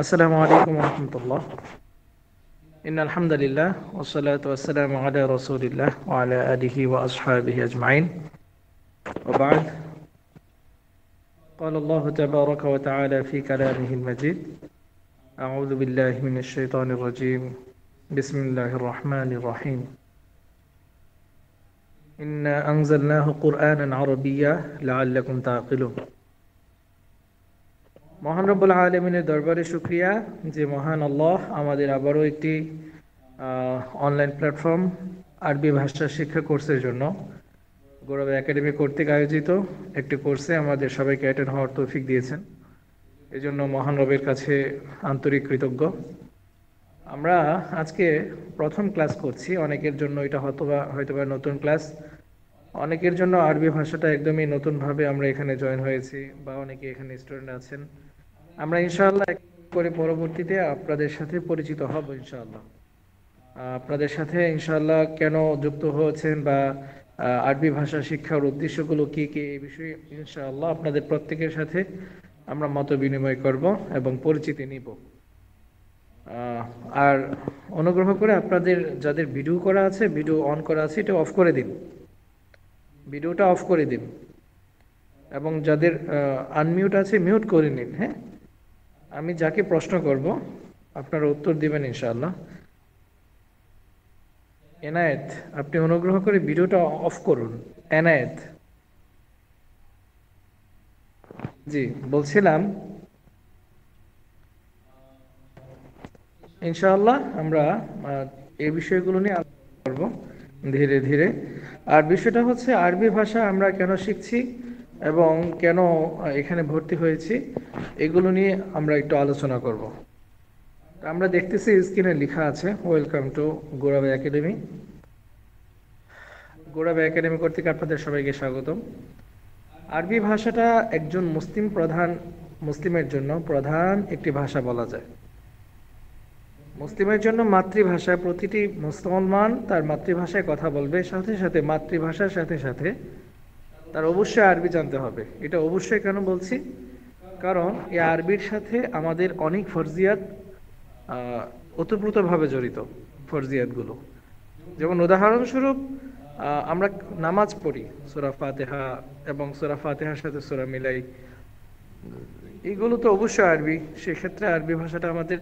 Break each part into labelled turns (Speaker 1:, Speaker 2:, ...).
Speaker 1: আসসালামু আলাইকুম রহমতুল্লাহ। ইন্নাল হামদুলিল্লাহ ওয়াসসালাতু ওয়াসসালামু আলা রাসূলিল্লাহ ওয়া আলা আলিহি ওয়া আসহাবিহি আজমাইন। ওয়া বা'দ। قال الله تبارك وتعالى في كلامه المجيد: أعوذ بالله من الشيطان الرجيم. بسم الله الرحمن الرحيم. إنا أنزلناه قرآنا عربيا لعلكم تعقلون. মহান রব্বুল আলামিনের দরবারে শুকরিয়া যে মহান আল্লাহ আমাদের আবারও একটি অনলাইন প্ল্যাটফর্ম আরবি ভাষা শিক্ষা কোর্সের জন্য গৌরব একাডেমি কর্তৃক আয়োজিত একটি কোর্সে আমাদের সবাইকে অ্যাটেন্ড হওয়ার তৌফিক দিয়েছেন। এজন্য মহান রবের কাছে আন্তরিক কৃতজ্ঞ। আমরা আজকে প্রথম ক্লাস করছি। অনেকের জন্য এটা হয়তোবা নতুন ক্লাস, অনেকের জন্য আরবি ভাষাটা একদমই নতুনভাবে আমরা এখানে জয়েন হয়েছি, বা অনেকে এখানে স্টুডেন্ট আছেন। আমরা ইনশাআল্লাহ করে পরবর্তীতে আপনাদের সাথে পরিচিত হব ইনশাআল্লাহ। আপনাদের সাথে ইনশাআল্লাহ কেন যুক্ত হয়েছেন বা আরবি ভাষা শিক্ষার উদ্দেশ্যগুলো কি কি, এই বিষয়ে ইনশাআল্লাহ আপনাদের প্রত্যেকের সাথে আমরা মত বিনিময় করব এবং পরিচিতি নিব। আর অনুগ্রহ করে আপনাদের যাদের ভিডিও করা আছে, ভিডিও অন করা আছে, এটা অফ করে দিন, ভিডিওটা অফ করে দিন, এবং যাদের আনমিউট আছে মিউট করে নিন। হ্যাঁ, আমি যাকে প্রশ্ন করব আপনারা উত্তর দিবেন ইনশাআল্লাহ। এনায়েত, আপনি অনুগ্রহ করে ভিডিওটা অফ করুন। এনায়েত, জি বলছিলাম ইনশাআল্লাহ আমরা এই বিষয়গুলো নিয়ে আলোচনা করব ধীরে ধীরে। আর বিষয়টা হচ্ছে আরবি ভাষা আমরা কেন শিখছি এবং কেন এখানে ভর্তি হয়েছি, এগুলো নিয়ে আমরা একটু আলোচনা করব। আমরা দেখতেছি স্ক্রিনে লেখা আছে welcome to Gaurav academy. Gaurav academy কর্তৃক আপনাদের সবাইকে স্বাগতম। আরবি ভাষাটা একজন মুসলিমের জন্য প্রধান একটি ভাষা বলা যায়। মুসলিমের জন্য মাতৃভাষা, প্রতিটি মুসলমান তার মাতৃভাষায় কথা বলবে, সাথে সাথে মাতৃভাষার সাথে সাথে তার অবশ্যই আরবি জানতে হবে। এটা অবশ্যই কেন বলছি, কারণ এই আরবির সাথে আমাদের অনেক ফরজিয়াত ওতপ্রোতভাবে জড়িত। ফরজিয়াতগুলো যেমন উদাহরণস্বরূপ আমরা নামাজ পড়ি সূরা ফাতিহা, এবং সূরা ফাতিহার সাথে সূরা মিলাই, এইগুলো তো অবশ্যই আরবি। সেক্ষেত্রে আরবি ভাষাটা আমাদের,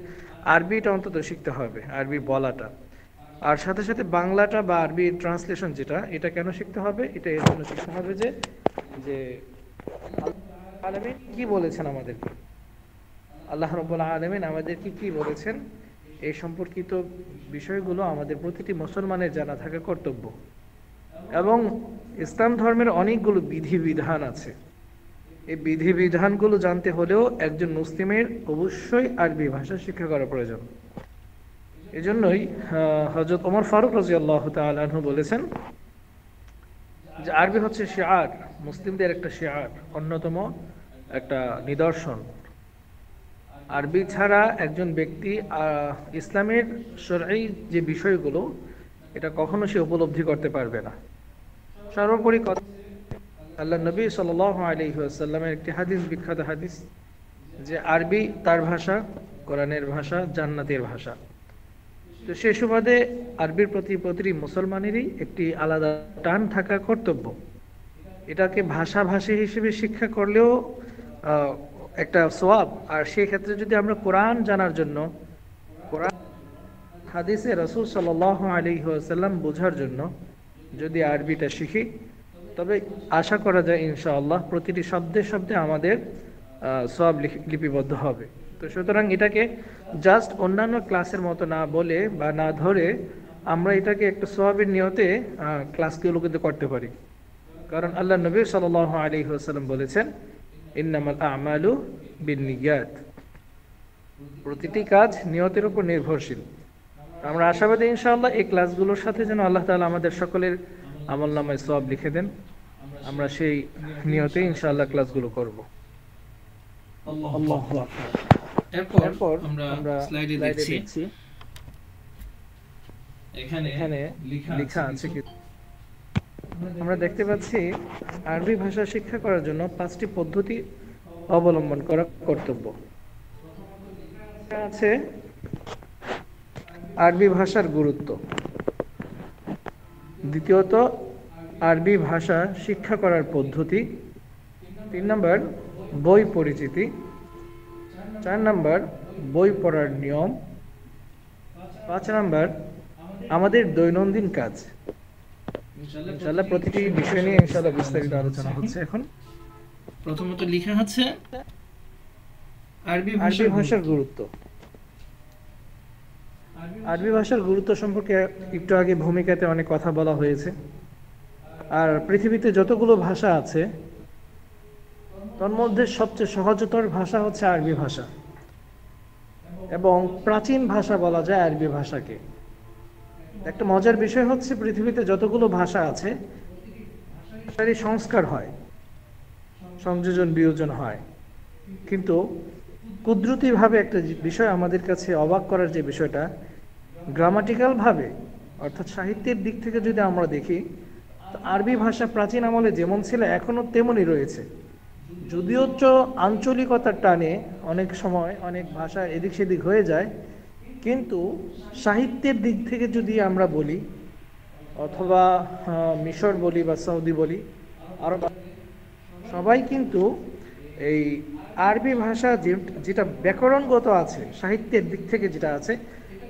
Speaker 1: আরবিটা অন্তত শিখতে হবে, আরবি বলাটা। আর সাথে সাথে বাংলাটা বা আরবি ট্রান্সলেশন যেটা, এটা কেন শিখতে হবে, এটা এর জন্য শিখতে হবে যে আল্লাহ আলামিন কি বলেছেন আমাদেরকে, আল্লাহ রাব্বুল আলামিন আমাদেরকে কি বলেছেন, এই সম্পর্কিত বিষয়গুলো আমাদের প্রতিটি মুসলমানের জানা থাকা কর্তব্য। এবং ইসলাম ধর্মের অনেকগুলো বিধিবিধান আছে, এই বিধিবিধানগুলো জানতে হলেও একজন মুসলিমের অবশ্যই আরবি ভাষা শিক্ষা করা প্রয়োজন। এজন্যই হযরত ওমর ফারুক রাদিয়াল্লাহু তাআলা আনহু বলেছেন যে আরবি হচ্ছে শিআর, মুসলিমদের একটা শিআর, অন্যতম একটা নিদর্শন। আরবি ছাড়া একজন ব্যক্তি ইসলামের শরঈ যে বিষয়গুলো, এটা কখনো সে উপলব্ধি করতে পারবে না। সর্বোপরি কথা, আল্লাহ নবী সাল্লাল্লাহু আলাইহি ওয়াসাল্লামের একটি হাদিস, বিখ্যাত হাদিস, যে আরবি তার ভাষা, কোরআনের ভাষা, জান্নাতের ভাষা। তো সে সুবাদে আরবির প্রতি প্রতিটি মুসলমানেরই একটি আলাদা টান থাকা কর্তব্য। এটাকে ভাষাভাষী হিসেবে শিক্ষা করলেও একটা সওয়াব। আর সেই ক্ষেত্রে যদি আমরা কোরআন জানার জন্য, কোরআন হাদিসে রাসূল সাল্লাল্লাহু আলাইহি ওয়াসাল্লাম বোঝার জন্য যদি আরবিটা শিখি, তবে আশা করা যায় ইনশাআল্লাহ প্রতিটি শব্দে শব্দে আমাদের সওয়াব লিপিবদ্ধ হবে। তো সুতরাং এটাকে জাস্ট অন্যান্য ক্লাসের মতো না বলে বা না ধরে আমরা এটাকে একটা সওয়াবের নিয়তে ক্লাসগুলো কিন্তু করতে পারি। কারণ আল্লাহ নবী সাল্লাল্লাহু আলাইহি ওয়াসাল্লাম বলেছেন, ইন্নামাল আমালু বিন্নিয়াত, প্রতিটি কাজ নিয়তের উপর নির্ভরশীল। আমরা আশাবাদী ইনশাআল্লাহ এই ক্লাসগুলোর সাথে যেন আল্লাহ তাআলা আমাদের সকলের আমলনামায় সওয়াব লিখে দেন। আমরা সেই নিয়তে ইনশাআল্লাহ ক্লাসগুলো করব। আল্লাহু আকবার। এরপর আমরা স্লাইডে দেখছি, এখানে লেখা আছে কি, আমরা দেখতে পাচ্ছি আরবি ভাষা শিক্ষা করার জন্য 5টি পদ্ধতি অবলম্বন করা কর্তব্য। আছে আরবি ভাষার গুরুত্ব, দ্বিতীয়ত আরবি ভাষা শিক্ষা করার পদ্ধতি, 3 নম্বর বই পরিচিতি, 4 নম্বর বই পড়ার নিয়ম, 5 নম্বর আমাদের দৈনন্দিন কাজ। ইনশাআল্লাহ প্রতিটি বিষয় নিয়ে ইনশাআল্লাহ বিস্তারিত আলোচনা হচ্ছে। এখন
Speaker 2: প্রথমত লেখা আছে
Speaker 1: আরবি ভাষার গুরুত্ব। আরবি ভাষার গুরুত্ব সম্পর্কে একটু আগে ভূমিকাতে অনেক কথা বলা হয়েছে। আর পৃথিবীতে যতগুলো ভাষা আছে তার মধ্যে সবচেয়ে সহজতর ভাষা হচ্ছে আরবি ভাষা, এবং প্রাচীন ভাষা বলা যায় আরবি ভাষাকে। একটা মজার বিষয় হচ্ছে পৃথিবীতে যতগুলো ভাষা আছে তারই সংস্কার হয়, সংযোজন বিয়োজন হয়, কিন্তু কুদরতিভাবে একটা বিষয় আমাদের কাছে অবাক করার যে বিষয়টা, গ্রামাটিক্যাল ভাবে অর্থাৎ সাহিত্যের দিক থেকে যদি আমরা দেখি, আরবি ভাষা প্রাচীন আমলে যেমন ছিল এখনো তেমনই রয়েছে। যদিও আঞ্চলিকতার টানে অনেক সময় অনেক ভাষা এদিক সেদিক হয়ে যায়, কিন্তু সাহিত্যের দিক থেকে যদি আমরা বলি, অথবা মিশর বলি বা সৌদি বলি, আরব, সবাই কিন্তু এই আরবি ভাষা যেটা ব্যাকরণগত আছে, সাহিত্যের দিক থেকে যেটা আছে,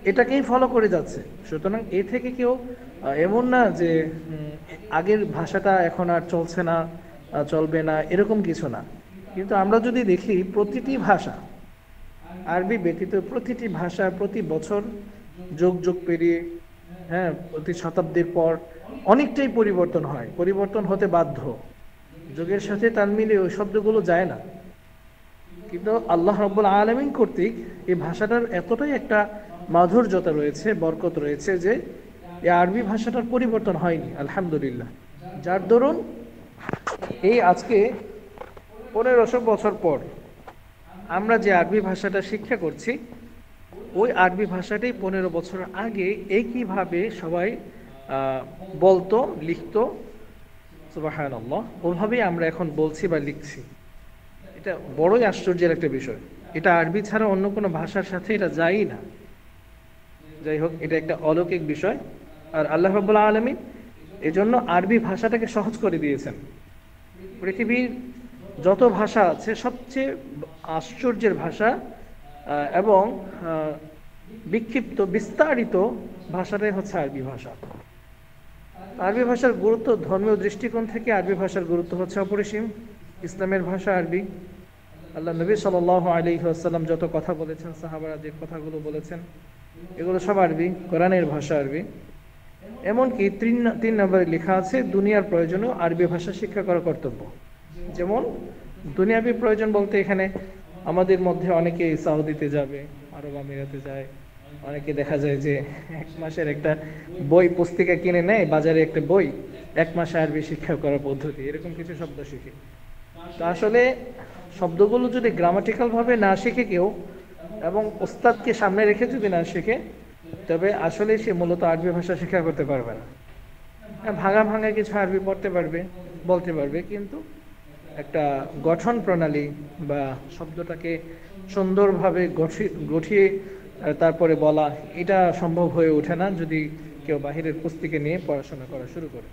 Speaker 1: এটাকেই ফলো করে যাচ্ছে। সুতরাং এ থেকে কেউ এমন না যে আগের ভাষাটা এখন আর চলছে না, চলবে না, এরকম কিছু না। কিন্তু আমরা যদি দেখি প্রতিটি ভাষা, আরবি ব্যতীত প্রতিটি ভাষা প্রতি বছর যোগ পেরিয়ে, হ্যাঁ, প্রতি শতাব্দীর পর অনেকটাই পরিবর্তন হয়, পরিবর্তন হতে বাধ্য। যুগের সাথে তাল মিলিয়ে ওই শব্দগুলো যায় না, কিন্তু আল্লাহ রাব্বুল আলামিন কর্তৃক এই ভাষাটার এতটাই একটা মাধুর্যতা রয়েছে, বরকত রয়েছে, যে এই আরবি ভাষাটার পরিবর্তন হয়নি, আলহামদুলিল্লাহ। যার দরুন এই আজকে 1500 বছর পর আমরা যে আরবি ভাষাটা শিক্ষা করছি, ওই আরবি ভাষাটাই 15 বছর আগে একইভাবে সবাই বলতো, লিখতো। সুবহানাল্লাহ, ওভাবেই আমরা এখন বলছি বা লিখছি। এটা বড়ই আশ্চর্যের একটা বিষয়। এটা আরবি ছাড়া অন্য কোনো ভাষার সাথে এটা যায়ই না। যাই হোক, এটা একটা অলৌকিক বিষয়। আর আল্লাহ রাব্বুল আলামিন এজন্য আরবি ভাষাটাকে সহজ করে দিয়েছেন। পৃথিবীর যত ভাষা আছে সবচেয়ে আশ্চর্যের ভাষা এবং বিক্ষিপ্ত বিস্তারিত ভাষাটাই হচ্ছে আরবি ভাষা। আরবি ভাষার গুরুত্ব ধর্মীয় দৃষ্টিকোণ থেকে আরবি ভাষার গুরুত্ব হচ্ছে অপরিসীম। ইসলামের ভাষা আরবি। আল্লাহ নবী সাল্লাল্লাহু আলাইহি ওয়াসাল্লাম যত কথা বলেছেন, সাহাবারা যে কথাগুলো বলেছেন, এগুলো সব আরবি, কোরআনের ভাষা আরবি। এমনকি 3 নম্বরে লেখা আছে দুনিয়ার প্রয়োজনেও আরবি ভাষা শিক্ষা করা কর্তব্য। যেমন দুনিয়াবি প্রয়োজন বলতে এখানে আমাদের মধ্যে অনেকে সৌদিতে যাবে, আরব আমিরাতে যায়, অনেকে দেখা যায় যে 1 মাসের একটা বই পুস্তিকা কিনে নেয়, বাজারে একটা বই, 1 মাসে আরবি শিক্ষা করার পদ্ধতি, এরকম কিছু শব্দ শিখে। তো আসলে শব্দগুলো যদি গ্রামাটিক্যাল ভাবে না শিখে কেউ, এবং ওস্তাদকে সামনে রেখে যদি না শিখে, তবে আসলে সে মূলত আরবি ভাষা শিক্ষা করতে পারবে না। ভাঙা ভাঙা কিছু আরবি পড়তে পারবে, বলতে পারবে, কিন্তু একটা গঠন প্রণালী বা শব্দটাকে সুন্দরভাবে গঠিয়ে তারপরে বলা, এটা সম্ভব হয়ে ওঠে না যদি কেউ বাহিরের পুস্তিকা নিয়ে পড়াশোনা করা শুরু করে।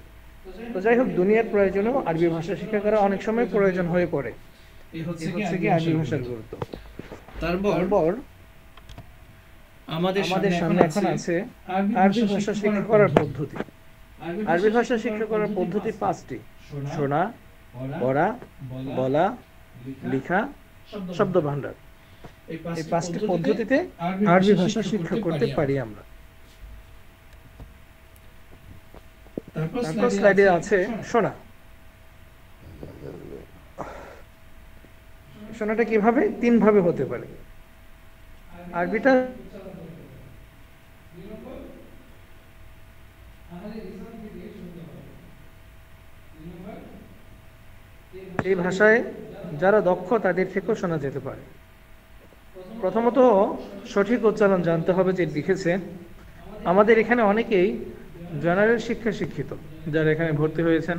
Speaker 1: তো যাই হোক, দুনিয়ার প্রয়োজনেও আরবি ভাষা শিক্ষা করা অনেক সময় প্রয়োজন হয়ে পড়ে। এই হচ্ছে কি আরবি ভাষার গুরুত্ব। তারপর আমাদের সামনে এখন আছে আরবি ভাষা শিক্ষা করার পদ্ধতি। আরবি ভাষা শিক্ষা করার পদ্ধতি 5টি: শোনা, পড়া, বলা, লেখা, শব্দ ভান্ডার। এই 5টি পদ্ধতিতে আরবি ভাষা শিক্ষা করতে পারি আমরা। তারপর স্লাইডে আছে শোনা। শোনাটা কিভাবে? 3 ভাবে হতে পারে। আরবিটা এই ভাষায় যারা দক্ষ তাদের থেকেও শোনা যেতে পারে। প্রথমত সঠিক উচ্চারণ জানতে হবে যে লিখেছে। আমাদের এখানে অনেকেই জেনারেল শিক্ষা শিক্ষিত, যারা এখানে ভর্তি হয়েছেন।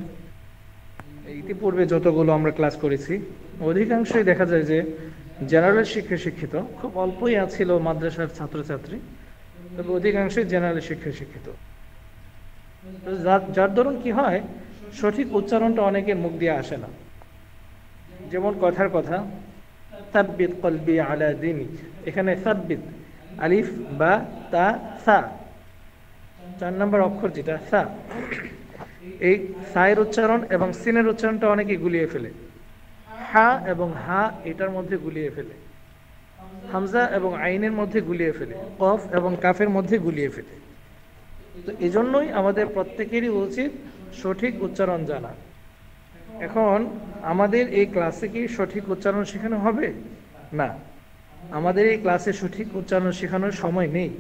Speaker 1: ইতিপূর্বে যতগুলো আমরা ক্লাস করেছি অধিকাংশই দেখা যায় যে জেনারেল শিক্ষায় শিক্ষিত, খুব অল্পই ছিল মাদ্রাসার ছাত্রছাত্রী, তবে অধিকাংশই জেনারেল শিক্ষায় শিক্ষিত। যার দরুন কি হয়, সঠিক উচ্চারণটা অনেকের মুখ দিয়ে আসে না। যেমন কথার কথা সাব্বিত কলবি আলা দীনিক, এখানে সাব্বিত আলিফ বা তা সা, 4 নম্বর অক্ষর যেটা সা, এই সায়ের উচ্চারণ এবং সিনের উচ্চারণটা অনেকে গুলিয়ে ফেলে। হা এবং হা এটার মধ্যে গুলিয়ে ফেলে, হামজা এবং আইনের মধ্যে গুলিয়ে ফেলে, কফ এবং কাফের মধ্যে গুলিয়ে ফেলে। তো এজন্যই আমাদের প্রত্যেকেরই উচিত সঠিক উচ্চারণ জানা। এখন আমাদের এই ক্লাসে কি সঠিক উচ্চারণ শেখানো হবে? না, আমাদের এই ক্লাসে সঠিক উচ্চারণ শেখানোর সময় নেই।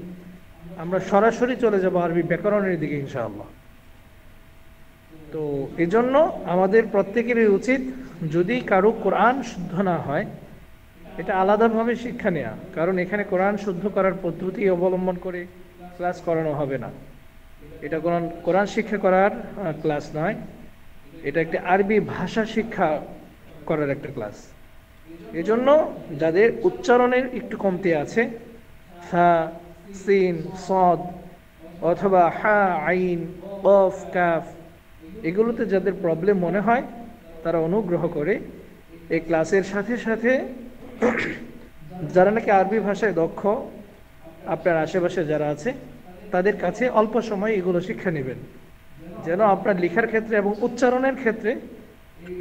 Speaker 1: আমরা সরাসরি চলে যাব আরবি ব্যাকরণের দিকে ইনশাআল্লাহ। তো এজন্য আমাদের প্রত্যেকেরই উচিত, যদি কারো কোরআন শুদ্ধ না হয়, এটা আলাদাভাবে শিক্ষা নেওয়া। কারণ এখানে কোরআন শুদ্ধ করার পদ্ধতি অবলম্বন করে ক্লাস করানো হবে না। এটা কোরআন শিক্ষা করার ক্লাস নয়, এটা একটা আরবি ভাষা শিক্ষা করার একটা ক্লাস। এজন্য যাদের উচ্চারণের একটু কমতি আছে, সা, সিন, সদ অথবা হা, আইন, কফ, কাফ, এগুলোতে যাদের প্রবলেম মনে হয়, তারা অনুগ্রহ করে এই ক্লাসের সাথে সাথে যারা নাকি আরবি ভাষায় দক্ষ, আপনার আশেপাশে যারা আছে, তাদের কাছে অল্প সময় এগুলো শিক্ষা নেবেন, যেন আপনার লেখার ক্ষেত্রে এবং উচ্চারণের ক্ষেত্রে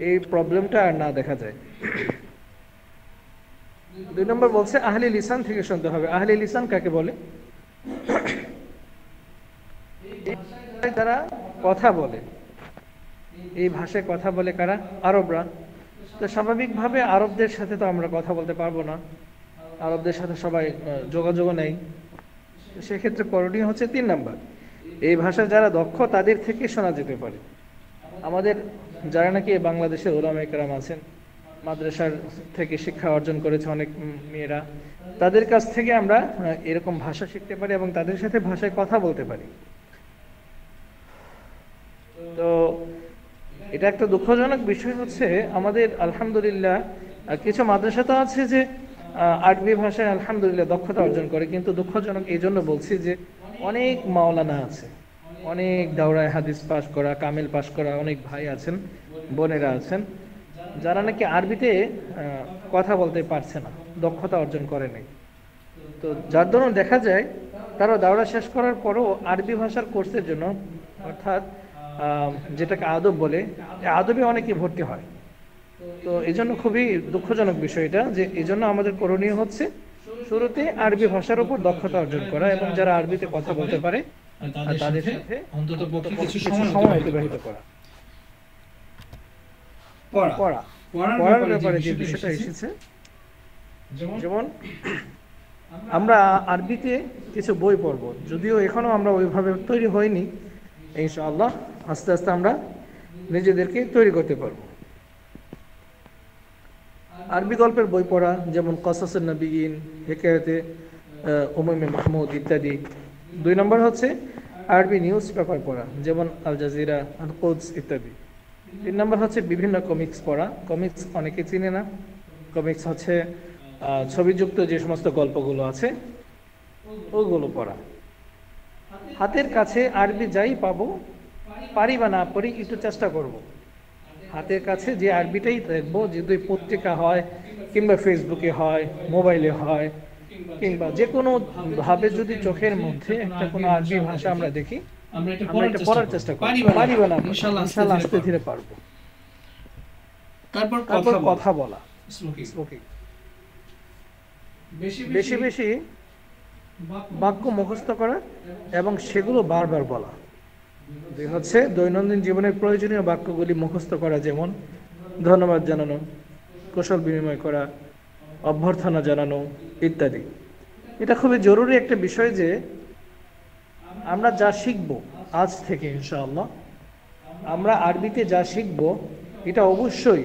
Speaker 1: এই প্রবলেমটা আর না দেখা যায়। 2 নম্বর বলছে আহলে লিসান থেকে শুনতে হবে। আহলে লিসান কাকে বলে? যারা কথা বলে, এই ভাষায় কথা বলে কারা? আরবরা। তো স্বাভাবিকভাবে আরবদের সাথে তো আমরা কথা বলতে পারবো না, আরবদের সাথে সবাই যোগাযোগও নেই। সেক্ষেত্রে করণীয় হচ্ছে 3 নম্বর, এই ভাষা যারা দক্ষ তাদের থেকে শোনা যেতে পারে। আমাদের যারা নাকি বাংলাদেশের উলামায়ে কেরাম আছেন, মাদ্রাসার থেকে শিক্ষা অর্জন করেছে অনেক মেয়েরা, তাদের কাছ থেকে আমরা এরকম ভাষা শিখতে পারি এবং তাদের সাথে ভাষায় কথা বলতে পারি। তো এটা একটা দুঃখজনক বিষয় হচ্ছে, আমাদের আলহামদুলিল্লাহ কিছু মাদ্রাসা তো আছে যে আরবি ভাষায় আলহামদুলিল্লাহ দক্ষতা অর্জন করে, কিন্তু দুঃখজনক এই জন্য বলছি যে অনেক মাওলানা আছে, অনেক দাওরায়ে হাদিস পাশ করা, কামিল পাশ করা অনেক ভাই আছেন, বোনেরা আছেন, যারা নাকি আরবিতে কথা বলতে পারছে না, দক্ষতা অর্জন করে নাই। তো যার দরুন দেখা যায় তারা দাওরা শেষ করার পরও আরবি ভাষার কোর্সের জন্য, অর্থাৎ যেটাকে আদব বলে, আদবে অনেকে ভর্তি হয়। তো এই জন্য খুবই দুঃখজনক বিষয় এটা, যে এই জন্য আমাদের করণীয় হচ্ছে শুরুতে আরবি ভাষার উপর দক্ষতা অর্জন করা এবং যারা আরবিতে কথা বলতে পারে তাদের সাথে
Speaker 2: অন্তত কিছু
Speaker 1: সময় অতিবাহিত করা। পড়ার ব্যাপারে যে বিষয়টা এসেছে, যেমন আমরা আরবিতে কিছু বই পড়ব, যদিও এখনো আমরা ওইভাবে তৈরি হইনি, ইনশাআল্লাহ আস্তে আস্তে আমরা নিজেদেরকে তৈরি করতে পারবো। আরবি গল্পের বই পড়া, যেমন কসাসুন নবীন, হিকায়াতে উমামে মাহমুদ ইত্যাদি। 2 নম্বর হচ্ছে আরবি নিউজ পেপার পড়া, যেমন আল জাজিরা, আল কুদস ইত্যাদি। 3 নম্বর হচ্ছে বিভিন্ন কমিক্স পড়া। কমিক্স অনেকে চিনে না, কমিক্স হচ্ছে ছবিযুক্ত যে সমস্ত গল্পগুলো আছে ওগুলো পড়া। হাতের কাছে আরবি যাই পাবো, পারি বা না পারি, একটু চেষ্টা করব। হাতের কাছে যে আরবিটাই দেখবো, যদি পত্রিকা হয় কিংবা ফেসবুকে হয়, মোবাইলে হয়, কিংবা যে কোনো ভাবে যদি চোখের মধ্যে একটা কোনো আরবি ভাষা আমরা দেখি, আমরা এটা পড়ার চেষ্টা করি, পারি বা না ইনশাআল্লাহ আস্তে ধীরে পারবো।
Speaker 2: তারপর
Speaker 1: কথা বলা, স্মোকিং, বেশি বেশি বাক্য মুখস্থ করা এবং সেগুলো বারবার বলা। হচ্ছে দৈনন্দিন জীবনের প্রয়োজনীয় বাক্যগুলি মুখস্থ করা, যেমন ধন্যবাদ জানানো, কুশল বিনিময় করা, অভ্যর্থনা জানানো ইত্যাদি। এটা খুবই জরুরি একটা বিষয় যে আমরা যা শিখব আজ থেকে ইনশাআল্লাহ, আমরা আরবিতে যা শিখব এটা অবশ্যই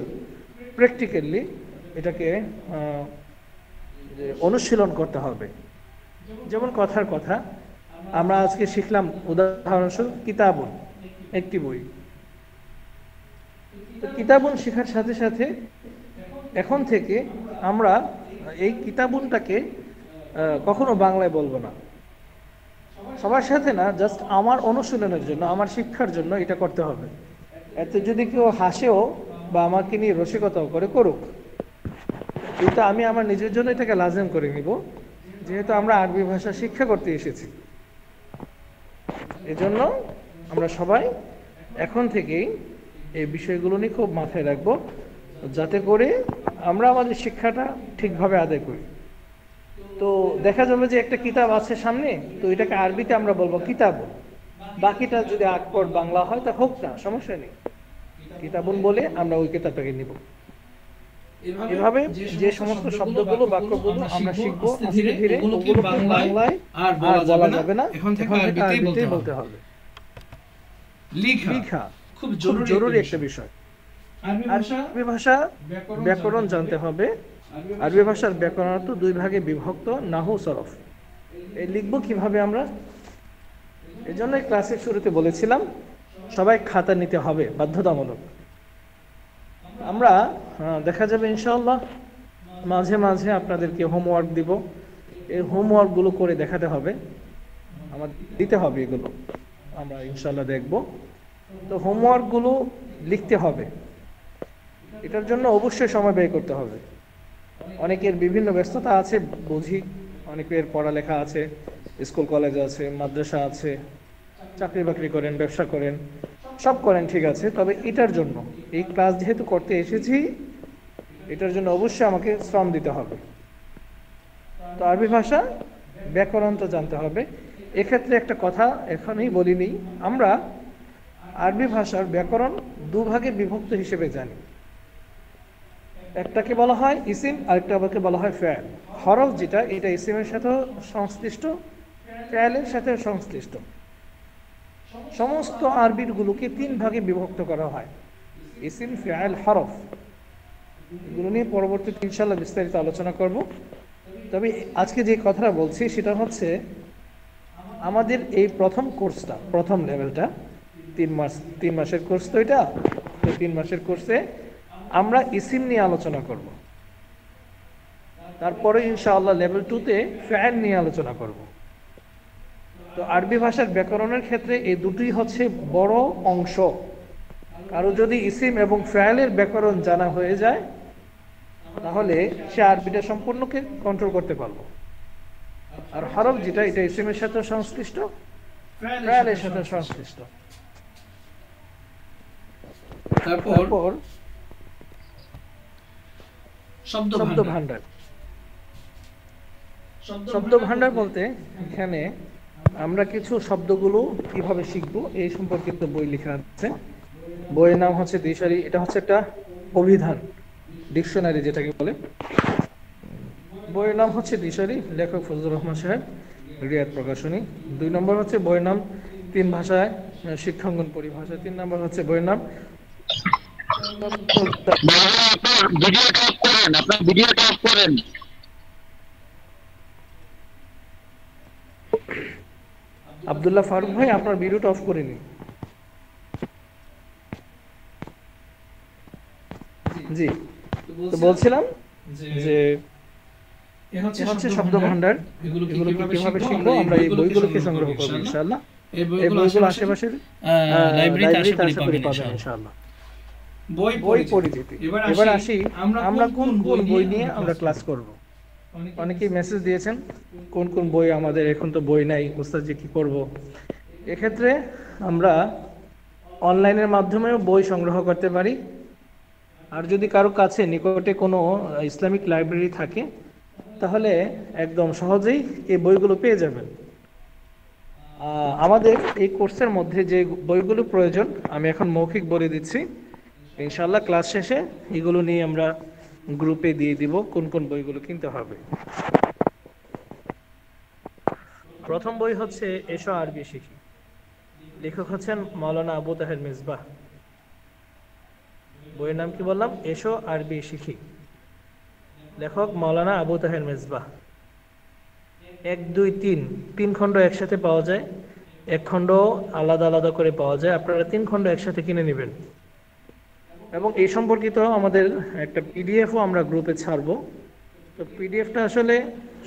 Speaker 1: প্র্যাকটিক্যালি এটাকে অনুশীলন করতে হবে। যেমন কথার কথা, আমরা আজকে শিখলাম উদাহরণস্বরূপ কিতাবুন, একটি বই। তো কিতাবুন শেখার সাথে সাথে এখন থেকে আমরা এই কিতাবুনটাকে কখনো বাংলায় বলবো না, সবার সাথে না, জাস্ট আমার অনুশীলনের জন্য, আমার শিক্ষার জন্য এটা করতে হবে। এতে যদি কেউ হাসেও বা আমাকে নিয়ে রসিকতাও করে, করুক, কিন্তু আমি আমার নিজের জন্য এটাকে লাজেম করে নিব, যেহেতু আমরা আরবি ভাষা শিক্ষা করতে এসেছি। এজন্য আমরা সবাই এখন থেকেই এই বিষয়গুলো নিয়ে খুব মাথায় রাখবো, যাতে করে আমরা আমাদের শিক্ষাটা ঠিকভাবে আদায় করি। তো দেখা যাবে যে একটা কিতাব আছে সামনে, তো এটাকে আরবিতে আমরা বলবো কিতাব, বাকিটা যদি আকবর বাংলা হয় তা হোক না, সমস্যা নেই, কিতাবুন বলে আমরা ওই কিতাবটাকে নিব। এভাবে যে সমস্ত শব্দগুলো, বাক্যগুলো আমরা শিখবো আস্তে ধীরে, ওগুলোকে বাংলায় আর বলা যাবে না, এখন থেকে আরবিতেই বলতে হবে। লেখা খুব জরুরি একটা বিষয়। আরবি ভাষা ব্যাকরণ জানতে হবে। আরবি ভাষার ব্যাকরণ তো দুই ভাগে বিভক্ত, নাহু সরফ। এই লিখবো কিভাবে আমরা, এই জন্য ক্লাসের শুরুতে বলেছিলাম সবাই খাতা নিতে হবে, বাধ্যতামূলক। আমরা দেখা যাবে ইনশাআল্লাহ মাঝে মাঝে আপনাদেরকে হোমওয়ার্ক দিব, এই হোমওয়ার্কগুলো করে দেখাতে হবে, আমাদের দিতে হবে, এগুলো আমরা ইনশাআল্লাহ দেখব। তো হোমওয়ার্কগুলো লিখতে হবে, এটার জন্য অবশ্যই সময় ব্যয় করতে হবে। অনেকের বিভিন্ন ব্যস্ততা আছে বুঝি, অনেকের পড়ালেখা আছে, স্কুল কলেজ আছে, মাদ্রাসা আছে, চাকরি বাকরি করেন, ব্যবসা করেন, সব করেন, ঠিক আছে। তবে এটার জন্য, এই ক্লাস যেহেতু করতে এসেছি, এটার জন্য অবশ্যই আমাকে শ্রম দিতে হবে। তো আরবি ভাষা ব্যাকরণ তো জানতে হবে। এক্ষেত্রে একটা কথা এখনই বলিনি, আমরা আরবি ভাষার ব্যাকরণ দুভাগে বিভক্ত হিসেবে জানি। একটাকে বলা হয় ইসিম, আরেকটাকে বলা হয় ফেল। হরফ যেটা, এটা ইসিমের সাথেও সংশ্লিষ্ট, ফেলের সাথেও সংশ্লিষ্ট। সমস্ত আরবির গুলোকে তিন ভাগে বিভক্ত করা হয়, ইসিম, ফেল, হরফ। এগুলো নিয়ে পরবর্তীতে ইনশাআল্লাহ বিস্তারিত আলোচনা করব। তবে আজকে যে কথাটা বলছি সেটা হচ্ছে, আমাদের এই প্রথম কোর্সটা, প্রথম লেভেলটা 3 মাসের কোর্স, তো এটা 3 মাসের কোর্সে আমরা ইসিম নিয়ে আলোচনা করব। তারপরে ইনশাআল্লাহ লেভেল 2-তে ফেল নিয়ে আলোচনা করব। তো আরবি ভাষার ব্যাকরণের ক্ষেত্রে এই দুটোই হচ্ছে বড় অংশ। কারো যদি ইসিম এবং ফেলের ব্যাকরণ জানা হয়ে যায়, তাহলে সে আরবিটা সম্পূর্ণকে কন্ট্রোল করতে পারবে। আর হরফ যেটা, এটা ইসিমের সাথে সংশ্লিষ্ট, ফেলের সাথে সংশ্লিষ্ট। তারপর শব্দ ভান্ডার। শব্দ ভান্ডার বলতে এখানে আমরা কিছু শব্দগুলো কিভাবে শিখবো এই সম্পর্কিত বই লেখা আছে। বইয়ের নাম হচ্ছে দিশারি, এটা হচ্ছে একটা অভিধান, ডিকশনারি যেটাকে বলে। বইয়ের নাম হচ্ছে দিশারি, লেখক ফজলুর রহমান সাহেব, রিয়াদ প্রকাশনী। 2 নম্বর হচ্ছে বইয়ের নাম 3 ভাষায় শিক্ষাঙ্গন পরিভাষা। 3 নম্বর হচ্ছে বইয়ের নাম আব্দুল্লাহ ফারুক ভাই, আপনার ভিডিওটা অফ করে নিন। জি, তো বলছিলাম যে হচ্ছে শব্দ ভান্ডার, এগুলোকে কিভাবে শিখবো আমরা, এই বইগুলোকে সংগ্রহ করবো ইনশাআল্লাহ। এই বইগুলো আশেপাশের লাইব্রেরিতে আশা করি পাবেন ইনশাআল্লাহ। বই পরিচিতি। এবার আসি আমরা কোন কোন বই নিয়ে আমরা ক্লাস করব। অনেকেই মেসেজ দিয়েছেন কোন কোন বই আমাদের, এখন তো বই নাই উস্তাদ জি কি করব। এক্ষেত্রে আমরা অনলাইনের মাধ্যমেও বই সংগ্রহ করতে পারি, আর যদি কারো কাছে নিকটে কোনো ইসলামিক লাইব্রেরি থাকে তাহলে একদম সহজেই এই বইগুলো পেয়ে যাবেন। আমাদের এই কোর্সের মধ্যে যে বইগুলো প্রয়োজন আমি এখন মৌখিক বলে দিচ্ছি, ইনশাআল্লাহ ক্লাস শেষে এগুলো নিয়ে আমরা গ্রুপে দিয়ে দিব কোন কোন বইগুলো কিনতে হবে। প্রথম বই হচ্ছে এসো আরবি শিখি, লেখক হচ্ছেন মাওলানা আবু তাহের মিসবাহ। বইয়ের নাম কি বললাম? এসো আরবি শিখি, লেখক মাওলানা আবু তাহের মিসবাহ। 1, 2, 3 খণ্ড একসাথে পাওয়া যায়, 1 খণ্ড আলাদা আলাদা করে পাওয়া যায়। আপনারা 3 খণ্ড একসাথে কিনে নেবেন। এবং এই সম্পর্কিত আমাদের একটা পিডিএফও আমরা গ্রুপে ছাড়বো, তো পিডিএফটা আসলে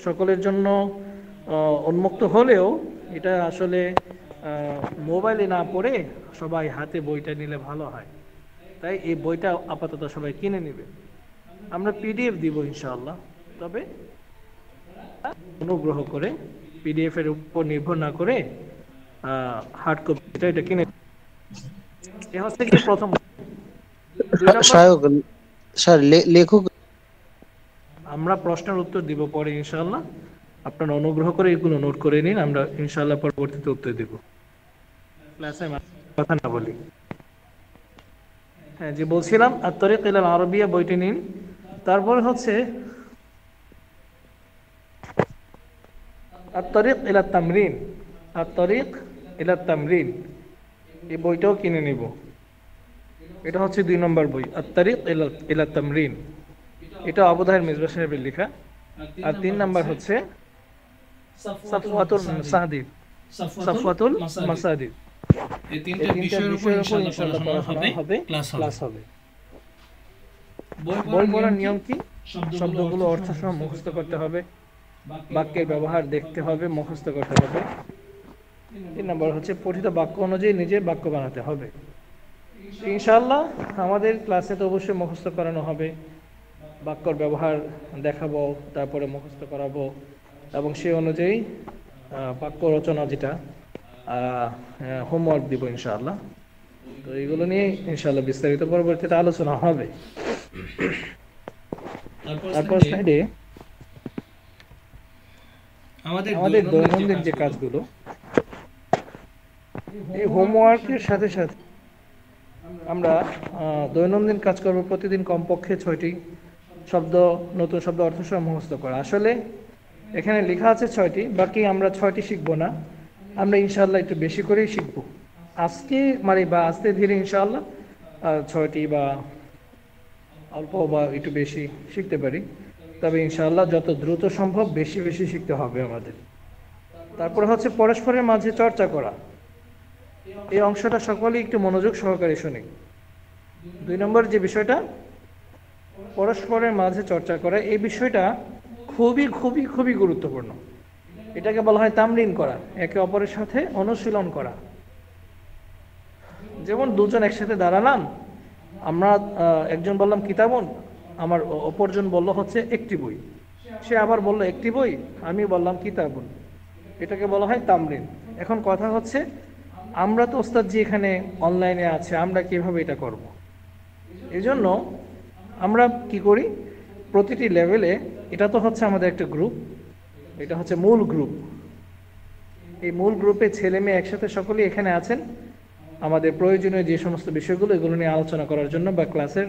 Speaker 1: সকলের জন্য উন্মুক্ত হলেও এটা আসলে মোবাইলে না পড়ে সবাই হাতে বইটা নিলে ভালো হয়, তাই এই বইটা আপাতত সবাই কিনে নেবে। আমরা পিডিএফ দিব ইনশাআল্লাহ, তবে অনুগ্রহ করে পিডিএফ এর উপর নির্ভর না করে হার্ড কপিটা এটা কিনে। এ হচ্ছে কি প্রথম। দুই নম্বর,
Speaker 3: সহায়ক স্যার লেখক
Speaker 1: আমরা প্রশ্নের উত্তর দিব পরে ইনশাআল্লাহ, আপনারা অনুগ্রহ করে এগুলো নোট করে নিন, আমরা ইনশাআল্লাহ পরবর্তীতে উত্তর দেব, ক্লাসে কথা না বলি। হ্যাঁ, যে বলছিলাম আত-তারিক ইলাল আরবিয়া বইটি নিন। তারপরে হচ্ছে আত-তারিক ইলাত তামরিন, আত-তারিক ইলাত তামরিন, এই বইটাও কিনে নিব। এটা হচ্ছে 2 নম্বর বই, আত-তারিক ইলাত তামরিন, এটা আবুদাহের মিসবাহ সাহেবের লেখা। আর 3 নাম্বার হচ্ছে সাফওয়াতুল মাসাদিদ, সাফওয়াতুল মাসাদিদ।
Speaker 2: এই
Speaker 1: এই
Speaker 2: তিনটা
Speaker 1: তিনটা
Speaker 2: বিষয়ের উপর
Speaker 1: বিষয়ের উপর
Speaker 2: ইনশাআল্লাহ
Speaker 1: ইনশাআল্লাহ
Speaker 2: পড়াশোনা
Speaker 1: পড়াশোনা হবে,
Speaker 2: ক্লাস
Speaker 1: হবে।
Speaker 2: হবে।
Speaker 1: বই পড়ার নিয়ম কি? শব্দগুলো অর্থ সহ মুখস্থ করতে হবে, বাক্যের ব্যবহার দেখতে হবে, মুখস্থ করতে হবে। 3 নম্বর হচ্ছে পঠিত বাক্য অনুযায়ী নিজে বাক্য বানাতে হবে। ইনশাআল্লাহ আমাদের ক্লাসে তো অবশ্যই মুখস্থ করানো হবে, বাক্যর ব্যবহার দেখাবো, তারপরে মুখস্থ করাবো, এবং সেই অনুযায়ী বাক্য রচনা যেটা হোমওয়ার্ক দিব ইনশাআল্লাহ। তো এইগুলো নিয়ে ইনশাআল্লাহ বিস্তারিত পরবর্তীতে আলোচনা হবে। তারপর স্লাইডে আমাদের দৈনন্দিন যে কাজগুলো, এই হোমওয়ার্কের সাথে সাথে আমরা দৈনন্দিন কাজ করব। প্রতিদিন কমপক্ষে 6টি শব্দ, নতুন শব্দ অর্থ সহ মুখস্থ করা। আসলে এখানে লেখা আছে 6টি, বাকি আমরা 6টি শিখবো না, আমরা ইনশাআল্লাহ একটু বেশি করেই শিখবো আজকে, বা আস্তে ধীরে ইনশাআল্লাহ 6টি বা অল্প বা একটু বেশি শিখতে পারি, তবে ইনশাআল্লাহ যত দ্রুত সম্ভব বেশি বেশি শিখতে হবে আমাদের। তারপরে হচ্ছে পরস্পরের মাঝে চর্চা করা, এই অংশটা সকলেই একটু মনোযোগ সহকারে শুনি। 2 নম্বর যে বিষয়টা পরস্পরের মাঝে চর্চা করা, এই বিষয়টা খুবই খুবই খুবই গুরুত্বপূর্ণ। এটাকে বলা হয় তামরিন করা, একে অপরের সাথে অনুশীলন করা। যেমন দুজন একসাথে দাঁড়ালাম, আমরা একজন বললাম কিতাবুন, আমার অপরজন বলল হচ্ছে একটি বই, সে আবার বলল একটি বই, আমি বললাম কিতাবুন, এটাকে বলা হয় তামরিন। এখন কথা হচ্ছে আমরা তো ওস্তাদ জি এখানে অনলাইনে আছে, আমরা কিভাবে এটা করব? এই জন্য আমরা কি করি, প্রতিটি লেভেলে, এটা তো হচ্ছে আমাদের একটা গ্রুপ, এটা হচ্ছে মূল গ্রুপ। এই মূল গ্রুপে ছেলে মেয়ে একসাথে সকলেই এখানে আছেন আমাদের প্রয়োজনীয় যে সমস্ত বিষয়গুলো, এগুলো নিয়ে আলোচনা করার জন্য বা ক্লাসের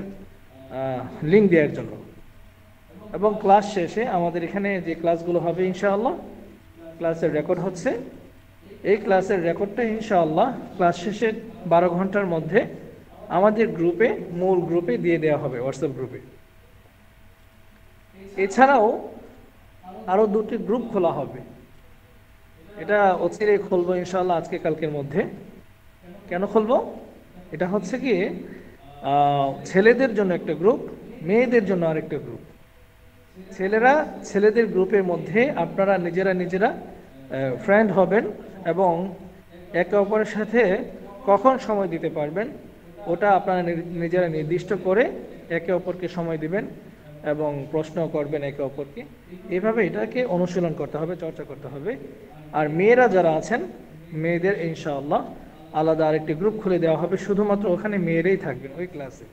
Speaker 1: লিঙ্ক দেওয়ার জন্য। এবং ক্লাস শেষে আমাদের এখানে যে ক্লাসগুলো হবে ইনশাআল্লাহ, ক্লাসের রেকর্ড হচ্ছে, এই ক্লাসের রেকর্ডটা ইনশাআল্লাহ ক্লাস শেষে 12 ঘন্টার মধ্যে আমাদের গ্রুপে, মূল গ্রুপে দিয়ে দেওয়া হবে, হোয়াটসঅ্যাপ গ্রুপে। এছাড়াও আরো 2টি গ্রুপ খোলা হবে, এটা অচিরেই খুলবো ইনশাআল্লাহ, আজকে কালকের মধ্যে। কেন খুলবো? এটা হচ্ছে কি ছেলেদের জন্য একটা গ্রুপ, মেয়েদের জন্য আরেকটা গ্রুপ। ছেলেদের গ্রুপের মধ্যে আপনারা নিজেরা ফ্রেন্ড হবেন এবং একে অপরের সাথে কখন সময় দিতে পারবেন ওটা আপনারা নিজেরা নির্দিষ্ট করে একে অপরকে সময় দিবেন এবং প্রশ্ন করবেন একে অপরকে। এভাবে এটাকে অনুশীলন করতে হবে, চর্চা করতে হবে। আর মেয়েরা যারা আছেন, মেয়েদের ইনশাআল্লাহ আলাদা আরেকটি গ্রুপ খুলে দেওয়া হবে, শুধুমাত্র ওখানে মেয়েরাই থাকবেন ওই ক্লাসে,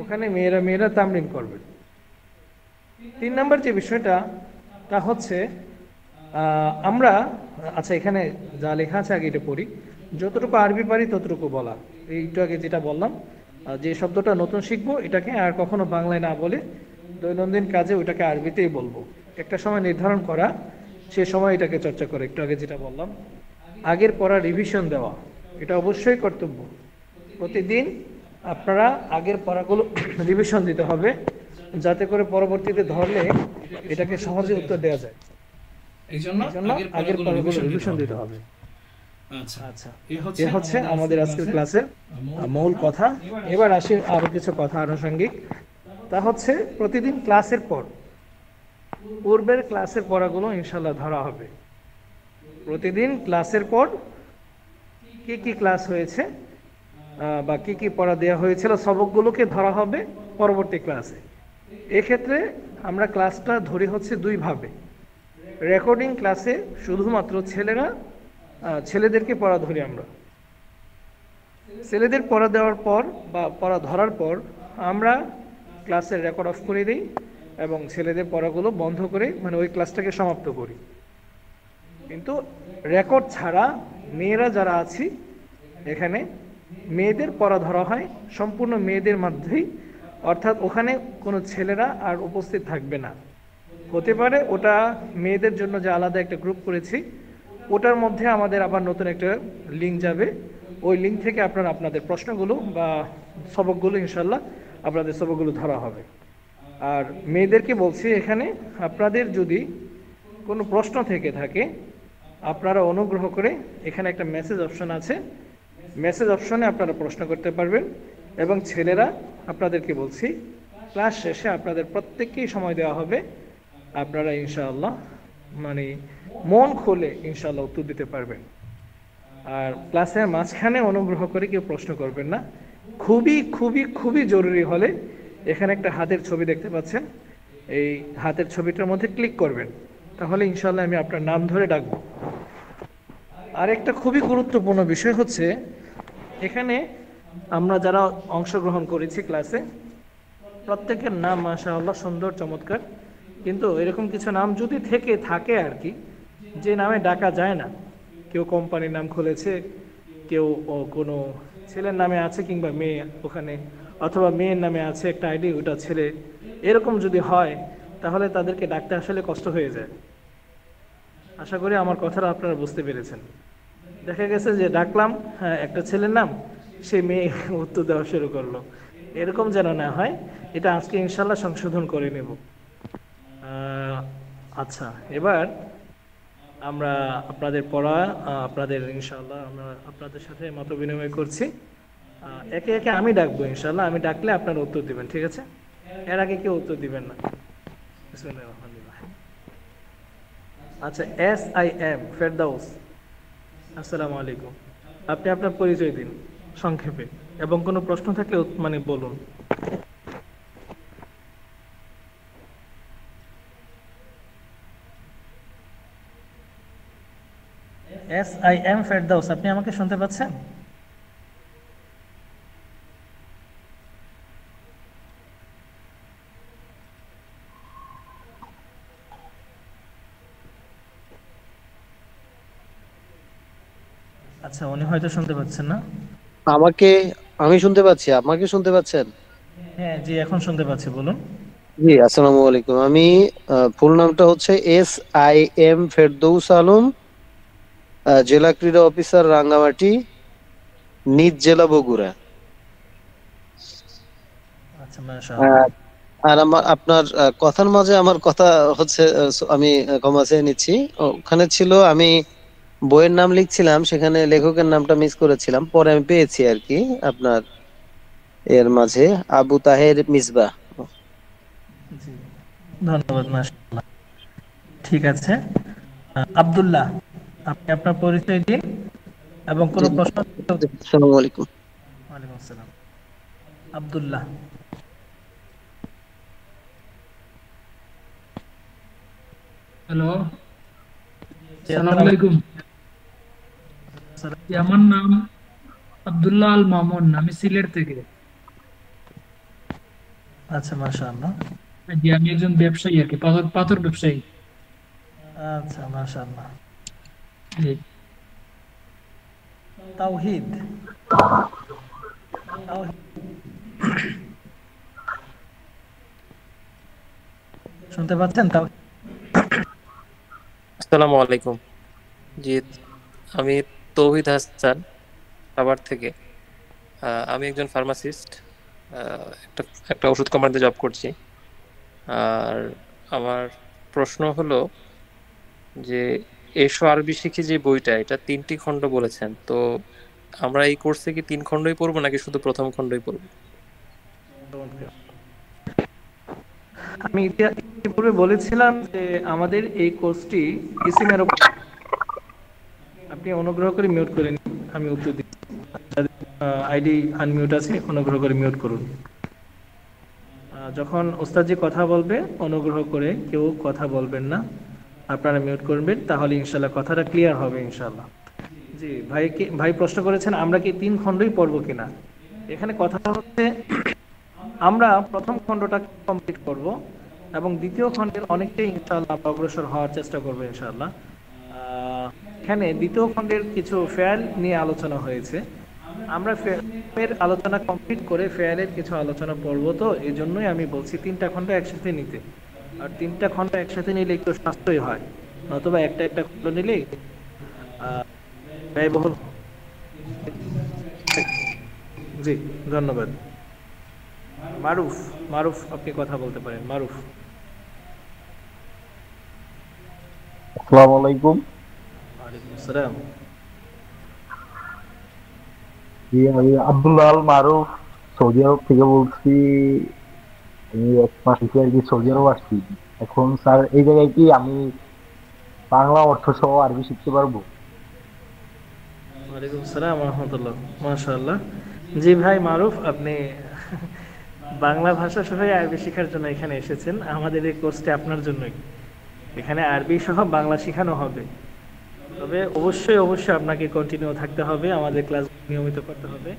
Speaker 1: ওখানে মেয়েরা তামরিন করবেন। 3 নম্বর যে বিষয়টা তা হচ্ছে আমরা, আচ্ছা এখানে যা লেখা আছে আগে এটা পড়ি, যতটুকু আরবি পারি ততটুকু বলা। একটু আগে যেটা বললাম, যে শব্দটা নতুন শিখবো এটাকে আর কখনো বাংলায় না বলে দৈনন্দিন কাজে ওটাকে আরবিতেই বলবো। একটা সময় নির্ধারণ করা, সে সময় এটাকে চর্চা করে। একটু আগে যেটা বললাম, আগের পড়া রিভিশন দেওয়া, এটা অবশ্যই কর্তব্য। প্রতিদিন আপনারা আগের পড়াগুলো রিভিশন দিতে হবে, যাতে করে পরবর্তীতে ধরলে এটাকে সহজে উত্তর দেওয়া যায়। এই জন্য আগের পড়াগুলো রিভিশন দিতে হবে। আচ্ছা, এ হচ্ছে আমাদের আজকের ক্লাসের মূল কথা। এবার আসি আরো কিছু কথা আনুষঙ্গিক। তা হচ্ছে প্রতিদিন ক্লাসের পর পূর্বের ক্লাসের পড়াগুলো ইনশাল্লাহ ধরা হবে। প্রতিদিন ক্লাসের পর কি কি ক্লাস হয়েছে বা কি কি পড়া দেওয়া হয়েছিল সবকগুলোকে ধরা হবে পরবর্তী ক্লাসে। এক্ষেত্রে আমরা ক্লাসটা ধরি হচ্ছে দুইভাবে। রেকর্ডিং ক্লাসে শুধুমাত্র ছেলেদেরকে পড়া ধরি আমরা। ছেলেদের পড়া দেওয়ার পর বা পড়া ধরার পর আমরা ক্লাসের রেকর্ড অফ করে দিই এবং ছেলেদের পড়াগুলো বন্ধ করে মানে ওই ক্লাসটাকে সমাপ্ত করি। কিন্তু রেকর্ড ছাড়া মেয়েরা যারা আছি এখানে মেয়েদের পড়া ধরা হয় সম্পূর্ণ মেয়েদের মধ্যেই, অর্থাৎ ওখানে কোনো ছেলেরা আর উপস্থিত থাকবে না। হতে পারে ওটা মেয়েদের জন্য যে আলাদা একটা গ্রুপ করেছি ওটার মধ্যে আমাদের আবার নতুন একটা লিঙ্ক যাবে, ওই লিঙ্ক থেকে আপনারা আপনাদের প্রশ্নগুলো বা সবকগুলো ইনশাল্লাহ আপনাদের সবকগুলো ধরা হবে। আর মেয়েদেরকে বলছি এখানে আপনাদের যদি কোনো প্রশ্ন থেকে থাকে আপনারা অনুগ্রহ করে এখানে একটা মেসেজ অপশন আছে, মেসেজ অপশনে আপনারা প্রশ্ন করতে পারবেন। এবং ছেলেরা আপনাদেরকে বলছি ক্লাস শেষে আপনাদের প্রত্যেককেই সময় দেওয়া হবে, আপনারা ইনশাআল্লাহ মানে মন খুলে ইনশাআল্লাহ উত্তর দিতে পারবেন। আর ক্লাসের মাঝখানে অনুগ্রহ করে কেউ প্রশ্ন করবেন না। খুবই খুবই খুবই জরুরি হলে এখানে একটা হাতের ছবি দেখতে পাচ্ছেন, এই হাতের ছবিটার মধ্যে ক্লিক করবেন, তাহলে ইনশাআল্লাহ আমি আপনার নাম ধরে ডাকবো। আর একটা খুবই গুরুত্বপূর্ণ বিষয় হচ্ছে এখানে আমরা যারা অংশগ্রহণ করেছি ক্লাসে প্রত্যেকের নাম মাশাআল্লাহ সুন্দর চমৎকার, কিন্তু এরকম কিছু নাম যদি থাকে আর কি যে নামে ডাকা যায় না, কেউ কোম্পানির নাম খুলেছে, কেউ কোনো ছেলের নামে আছে কিংবা মেয়ে ওখানে, অথবা মেয়ের নামে আছে একটা আইডি ওটা ছেলে, এরকম যদি হয় তাহলে তাদেরকে ডাকতে আসলে কষ্ট হয়ে যায়। আশা করি আমার কথাটা আপনারা বুঝতে পেরেছেন। দেখা গেছে যে ডাকলাম হ্যাঁ একটা ছেলের নাম, সে মেয়ে উত্তর দেওয়া শুরু করলো, এরকম যেন না হয়, এটা আজকে ইনশাল্লাহ সংশোধন করে নেব। আচ্ছা, এবার আমরা আপনাদের পড়া আপনাদের ইনশাল্লাহ আমরা আপনাদের সাথে মত বিনিময় করছি। একে একে আমি ডাকবো ইনশাল্লাহ, আমি ডাকলে আপনারা উত্তর দিবেন, ঠিক আছে? এর আগে কেউ উত্তর দিবেন না। বিসমিল্লাহির রহমানির রহিম। আচ্ছা, SIM ফেরদাউস, আসসালামু আলাইকুম। আপনি আপনার পরিচয় দিন সংক্ষেপে এবং কোনো প্রশ্ন থাকলে মানে বলুন। SIM ফেরদাউস, আপনি আমাকে শুনতে পাচ্ছেন? আচ্ছা, উনি হয়তো শুনতে পাচ্ছেন না।
Speaker 3: আমি শুনতে পাচ্ছি, আমাকে শুনতে পাচ্ছেন?
Speaker 1: হ্যাঁ জি, এখন শুনতে পাচ্ছি, বলুন।
Speaker 3: জি, আসসালামু আলাইকুম। আমি ফুল নামটা হচ্ছে SIM ফেরদৌস আলম, জেলা ক্রীড়া অফিসার রাঙ্গামাটি, নিজ জেলা বগুড়া।
Speaker 1: আচ্ছা, মাশাআল্লাহ।
Speaker 3: আর আপনার কথার মাঝে আমার কথা হচ্ছে আমি ক্ষমা চেয়ে নিচ্ছি। ওখানে ছিল আমি বইয়ের নাম লিখছিলাম, সেখানে লেখকের নামটা মিস করেছিলাম, পরে আমি পেয়েছি আর কি আপনার এর মাঝে আবু তাহের মিসবাহ।
Speaker 1: জি, ধন্যবাদ, মাশাআল্লাহ। ঠিক আছে, আব্দুল্লাহ, আপনি আপনার পরিচয় দিন এবং কোনো প্রশ্ন।
Speaker 3: আসসালামু আলাইকুম।
Speaker 1: ওয়ালাইকুম আসসালাম। আব্দুল্লাহ।
Speaker 4: হ্যালো,
Speaker 1: জি,
Speaker 4: আসসালামু আলাইকুম। জি, আমার নাম আব্দুল্লাহ আল মামুন, আমি সিলেট থেকে।
Speaker 1: আচ্ছা, মাশাআল্লাহ।
Speaker 4: জি, আমি একজন ব্যবসায়ী আর কি, পাথর পাথর ব্যবসায়ী।
Speaker 1: আচ্ছা, মাশাআল্লাহ।
Speaker 4: জি।
Speaker 1: তাওহীদ, তাওহীদ শুনতে পাচ্ছেন? তাওহীদ,
Speaker 5: আসসালামু আলাইকুম। জি, আমি তৌহিদ হাসান, সাভার থেকে। আমি একজন ফার্মাসিস্ট, একটা একটা ওষুধ কোম্পানিতে জব করছি। আর আমার প্রশ্ন হলো যে এসো আরবি শিখি যে বইটা, এটা 3টি খণ্ড বলেছেন, তো আমরা এই কোর্সে কি 3 খণ্ডই পড়বো নাকি শুধু প্রথম খণ্ডই পড়বো?
Speaker 1: আমি পূর্বে বলেছিলাম যে আমাদের এই কোর্সটি ইসিমের উপর। আপনি অনুগ্রহ করে মিউট করে নিন, আমি উত্তর দিচ্ছি। আইডি আনমিউট আছে, অনুগ্রহ করে মিউট করুন। যখন ওস্তাদজি কথা বলবে অনুগ্রহ করে কেউ কথা বলবেন না, আপনারা মিউট করবেন, তাহলে ইনশাল্লাহ কথাটা ক্লিয়ার হবে ইনশাল্লাহ। জি ভাই প্রশ্ন করেছেন আমরা কি 3 খণ্ডই পড়বো কিনা। এখানে কথা হচ্ছে আমরা প্রথম খণ্ডটা কমপ্লিট করব এবং দ্বিতীয় খণ্ডের অনেকটাই ইনশাআল্লাহ অগ্রসর হওয়ার চেষ্টা করবো ইনশাআল্লাহ। এখানে দ্বিতীয় খণ্ডের কিছু ফেয়ার নিয়ে আলোচনা হয়েছে, আমরা ফেয়ারের আলোচনা কমপ্লিট করে ফেয়ারের কিছু আলোচনা পড়বো, তো এই জন্যই আমি বলছি 3টা খণ্ড একসাথে নিতে। আর 3টা খণ্ড একসাথে নিলে একটু সাশ্রয় হয়, নতুবা একটা একটা খণ্ড নিলেই ব্যয়বহুল। জি ধন্যবাদ। মারুফ আপনি কথা বলতে পারেন। মারুফ।
Speaker 6: আসসালামু আলাইকুম।
Speaker 1: ওয়ালাইকুম আসসালাম।
Speaker 6: জি, আমি আব্দুল্লাহ আল মারুফ সৌদি আরব থেকে বলছি। আমি 1 মাস হচ্ছে আর কি সৌদি আরব আসছি। এখন স্যার এই জায়গায় কি আমি বাংলা অর্থ সহ আরবি শিখতে পারবো?
Speaker 1: ওয়ালাইকুম আসসালাম ওয়া রাহমাতুল্লাহ। মাশাআল্লাহ। জি ভাই মারুফ, আপনি বাংলা ভাষা সহ আরবি শেখার জন্য এখানে এসেছেন। আমাদের এই কোর্সটি আপনার জন্যই। এখানে আরবি সহ বাংলা শেখানো হবে, তবে অবশ্যই আপনাকে কন্টিনিউ থাকতে হবে, আমাদের ক্লাস নিয়মিত করতে হবে।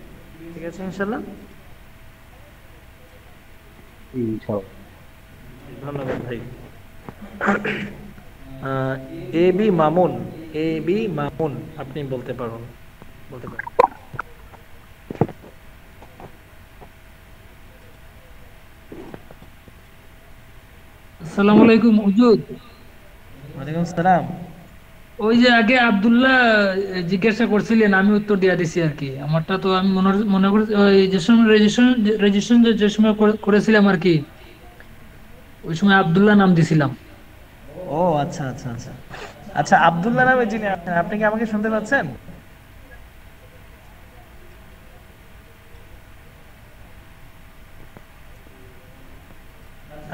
Speaker 1: ঠিক আছে ইনশাআল্লাহ।
Speaker 6: ইনশাআল্লাহ।
Speaker 1: ধন্যবাদ ভাই। এ বি মামুন আপনি বলতে পারেন।
Speaker 4: আসসালামু আলাইকুম হুজুর।
Speaker 1: ওয়ালাইকুম সালাম।
Speaker 4: ওই যে আগে আব্দুল্লাহ জিজ্ঞাসা করছিলেন, আমি উত্তর দিয়ে দিছি আর কি। আমারটা তো আমি মনে করি ওই যে সময় রেজিস্ট্রেশন যে সময় করেছিলাম আর কি, ওই সময় আব্দুল্লাহ নাম দিছিলাম।
Speaker 1: ও আচ্ছা আচ্ছা আচ্ছা আচ্ছা, আব্দুল্লাহ নামে যিনি আছেন, আপনি কি আমাকে শুনতে পাচ্ছেন?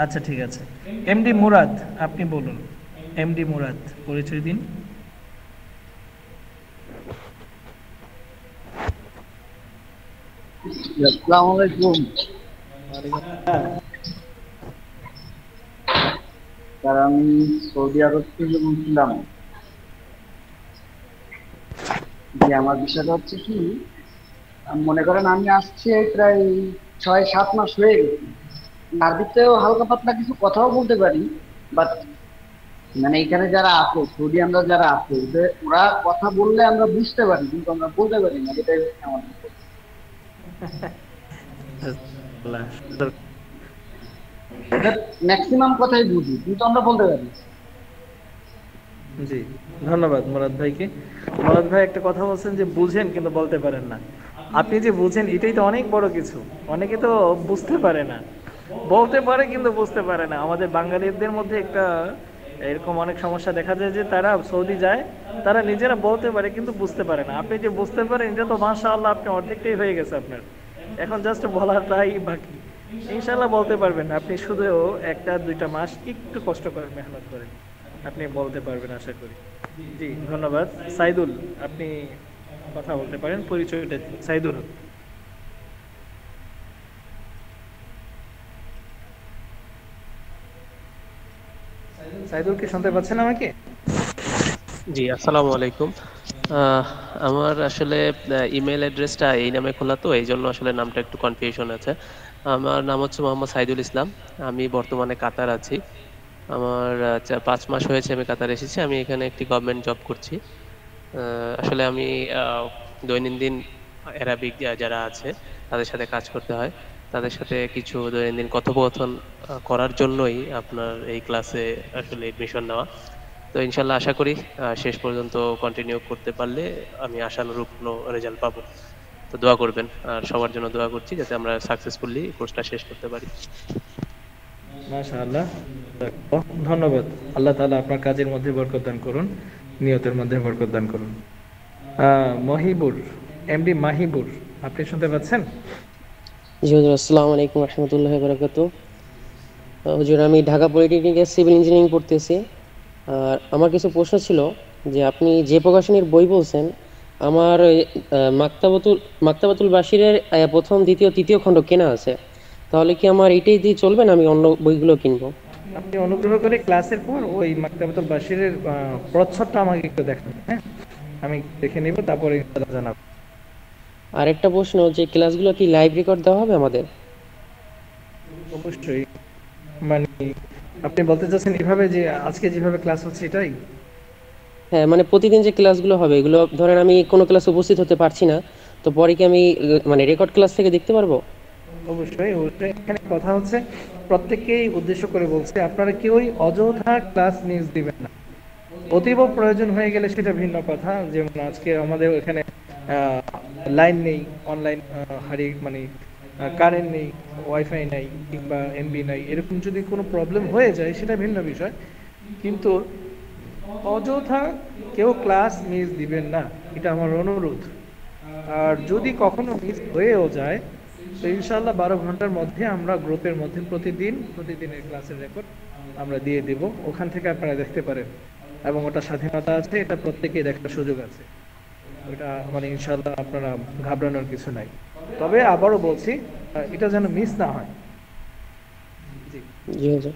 Speaker 1: আচ্ছা ঠিক আছে। এমডি মুরাদ আপনি বলুন। এমডি মুরাদ পরিচয় দিন।
Speaker 7: আসসালামু আলাইকুম। স্যার আমি সৌদি আরব থেকে বলছিলাম। যে আমার বিষয়টা হচ্ছে কি, মনে করেন আমি আসছি প্রায় 6-7 মাস হয়ে গেছে। আরবিতেও হালকা পাতলা কিছু কথাও বলতে পারি, বাট মানে এখানে যারা আছে সৌদি আমরা যারা আছে ওরা কথা বললে আমরা বুঝতে পারি, কিন্তু আমরা বলতে পারি না। এটাই হচ্ছে আমাদের। ম্যাক্সিমাম কথাই বুঝি, কিন্তু আমরা বলতে পারি।
Speaker 1: জি ধন্যবাদ মুরাদ ভাইকে। মুরাদ ভাই একটা কথা বলছেন যে বুঝেন কিন্তু বলতে পারেন না। আপনি যে বুঝেন এটাই তো অনেক বড় কিছু। অনেকে তো বুঝতে পারে না, বলতে পারে কিন্তু বুঝতে পারে না। আমাদের বাঙালিদের মধ্যে একটা এরকম অনেক সমস্যা দেখা যায় যে তারা সৌদি যায়, তারা নিজেরা বলতে পারে কিন্তু বুঝতে পারে না। আপনি যে বুঝতে পারেন এটা তো মাশাআল্লাহ, আপনি অর্ধেকটাই হয়ে গেছে আপনার। এখন জাস্ট বলাটাই বাকি। ইনশাআল্লাহ বলতে পারবেন। আপনি শুধু 1-2 মাস একটু কষ্ট করেন, মেহনত করেন, আপনি বলতে পারবেন আশা করি। জি ধন্যবাদ। সাইদুল আপনি কথা বলতে পারেন, পরিচয়টা দিন। সাইদুল। সাইদুল কি শুনতে পাচ্ছেন আমাকে?
Speaker 5: জি আসসালামু আলাইকুম। আমার আসলে ইমেল অ্যাড্রেসটা এই নামে খোলা, তো এই জন্য আসলে নামটা একটু কনফিউশন আছে। আমার নাম হচ্ছে মোহাম্মদ সাইদুল ইসলাম। আমি বর্তমানে কাতার আছি। আমার 5 মাস হয়েছে আমি কাতার এসেছি। আমি এখানে একটি গভর্নমেন্ট জব করছি। আসলে আমি দৈনন্দিন অ্যারাবিক যারা আছে তাদের সাথে কাজ করতে হয়, তাদের সাথে কিছু দৈনন্দিন কথোপকথন করার জন্যই আপনার এই ক্লাসে আসলে এডমিশন নেওয়া। তো ইনশাল্লাহ আশা করি শেষ পর্যন্ত কন্টিনিউ করতে পারলে আমি আশানুরূপ কোনো রেজাল্ট পাবো। তো দোয়া করবেন, আর সবার জন্য দোয়া করছি যাতে আমরা সাকসেসফুলি কোর্সটা শেষ করতে পারি।
Speaker 1: মাশাআল্লাহ, ধন্যবাদ। আল্লাহ তাআলা আপনার কাজের মধ্যে বরকত দান করুন, নিয়তের মধ্যে বরকত দান করুন। মহিবুর, এমডি মাহিবুর আপনি শুনতে পাচ্ছেন?
Speaker 8: জি হুজুর, আসসালামু আলাইকুম ওয়া রাহমাতুল্লাহি ওয়া বারাকাতুহু। হুজুর আমি ঢাকা পলিটেকনিকে সিভিল ইঞ্জিনিয়ারিং পড়তেছি। আর আমার কিছু প্রশ্ন ছিল যে আপনি যে প্রকাশনীর বই বলছেন, আমার ওই, মাক্তাবাতুল বাশিরের প্রথম দ্বিতীয় তৃতীয় খণ্ড কেনা আছে। তাহলে কি আমার এইটাই দিয়ে চলবে না আমি অন্য বইগুলো কিনবো?
Speaker 1: আপনি অনুগ্রহ করে ক্লাসের পর ওই মাকতাবাতুল বাশিরের প্রচ্ছদটা আমাকে একটু দেখান, হ্যাঁ? আমি দেখে নিব, তারপরে ইনশাআল্লাহ জানাবো।
Speaker 8: আর একটা প্রশ্ন, যে ক্লাসগুলো কি লাইভ রেকর্ড দেওয়া হবে আমাদের?
Speaker 1: অবশ্যই। মানে আপনি বলতে চাচ্ছেন এভাবে যে আজকে যেভাবে ক্লাস হচ্ছে এটাই?
Speaker 8: হ্যাঁ, মানে প্রতিদিন যে ক্লাসগুলো হবে, এগুলো ধরেন আমি কোনো ক্লাসে উপস্থিত হতে পারছি না, তো পরে কি আমি মানে রেকর্ড ক্লাস থেকে দেখতে পারবো?
Speaker 1: অবশ্যই অবশ্যই। এখানে কথা হচ্ছে, প্রত্যেককেই উদ্দেশ্য করে বলছে আপনারা কেউই অযথা ক্লাস মিস দিবেন না। অতীব প্রয়োজন হয়ে গেলে সেটা ভিন্ন কথা। যেমন আজকে আমাদের এখানে লাইন নেই, অনলাইন হারিয়ে মানে কারেন্ট নেই, ওয়াইফাই নাই, কিংবা এমবি নাই, এরকম যদি কোনো প্রবলেম হয়ে যায় সেটা ভিন্ন বিষয়। কিন্তু অযথা কেউ ক্লাস মিস দিবেন না, এটা আমার অনুরোধ। আর যদি কখনো মিস হয়েও যায়, তো ইনশাআল্লাহ 12 ঘন্টার মধ্যে আমরা গ্রুপের মধ্যে প্রতিদিনের ক্লাসের রেকর্ড আমরা দিয়ে দেব, ওখান থেকে আপনারা দেখতে পারেন। এবং ওটা স্বাধীনতা আছে, এটা প্রত্যেকেই দেখার সুযোগ আছে। ওটা মানে ইনশাআল্লাহ আপনারা ঘাবড়ানোর কিছু নাই। তবে আবারও বলছি, এটা যেন মিস না হয়। জি।
Speaker 8: জি হুজুর।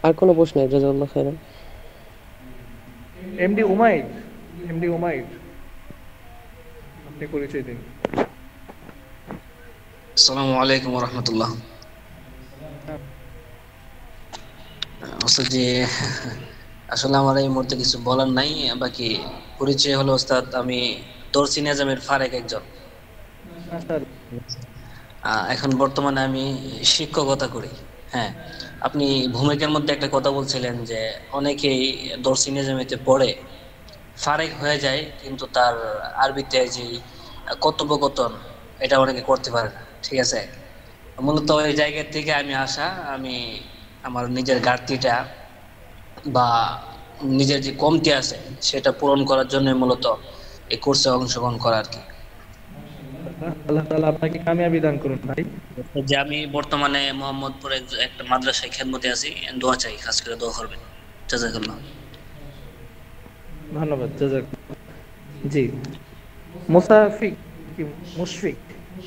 Speaker 8: আর কোনো প্রশ্ন নেই, জাযাকাল্লাহ খাইরান।
Speaker 1: এমডি উমাইর, আপনি পরিচয় দিন।
Speaker 9: আসসালামু আলাইকুম রহমতুল্লাহ। ওস্তাদ, আসলে আমার এই মুহূর্তে কিছু বলার নাই, বাকি পরিচয় হলো ওস্তাদ, আমি দর্সি নিজামের ফারেক একজন। এখন বর্তমানে আমি শিক্ষকতা করি। হ্যাঁ, আপনি ভূমিকার মধ্যে একটা কথা বলছিলেন যে অনেকেই দর্সি নিজামেতে পড়ে ফারেক হয়ে যায়, কিন্তু তার আরবিতে যে কথোপকথন এটা অনেকে করতে পারে না। ঠিক আছে, মূলত ওই জায়গা থেকে আমি আসা। আমি আমার নিজের ঘাটতিটা বা নিজের যে কমতি আছে সেটা পূরণ করার জন্য মূলত এই কোর্সে অংশগ্রহণ করা আর কি।
Speaker 1: আল্লাহ তাআলা আপনাকে কামিয়াবি দান করুন ভাই।
Speaker 9: যে আমি বর্তমানে মোহাম্মদপুরে একটা মাদ্রাসায় খেদমতে আছি, দোয়া চাই, খাস করে দোয়া করবেন। জাযাকাল্লাহ।
Speaker 1: ধন্যবাদ, জাযাকাল্লাহ। জি, মুসাফিক কি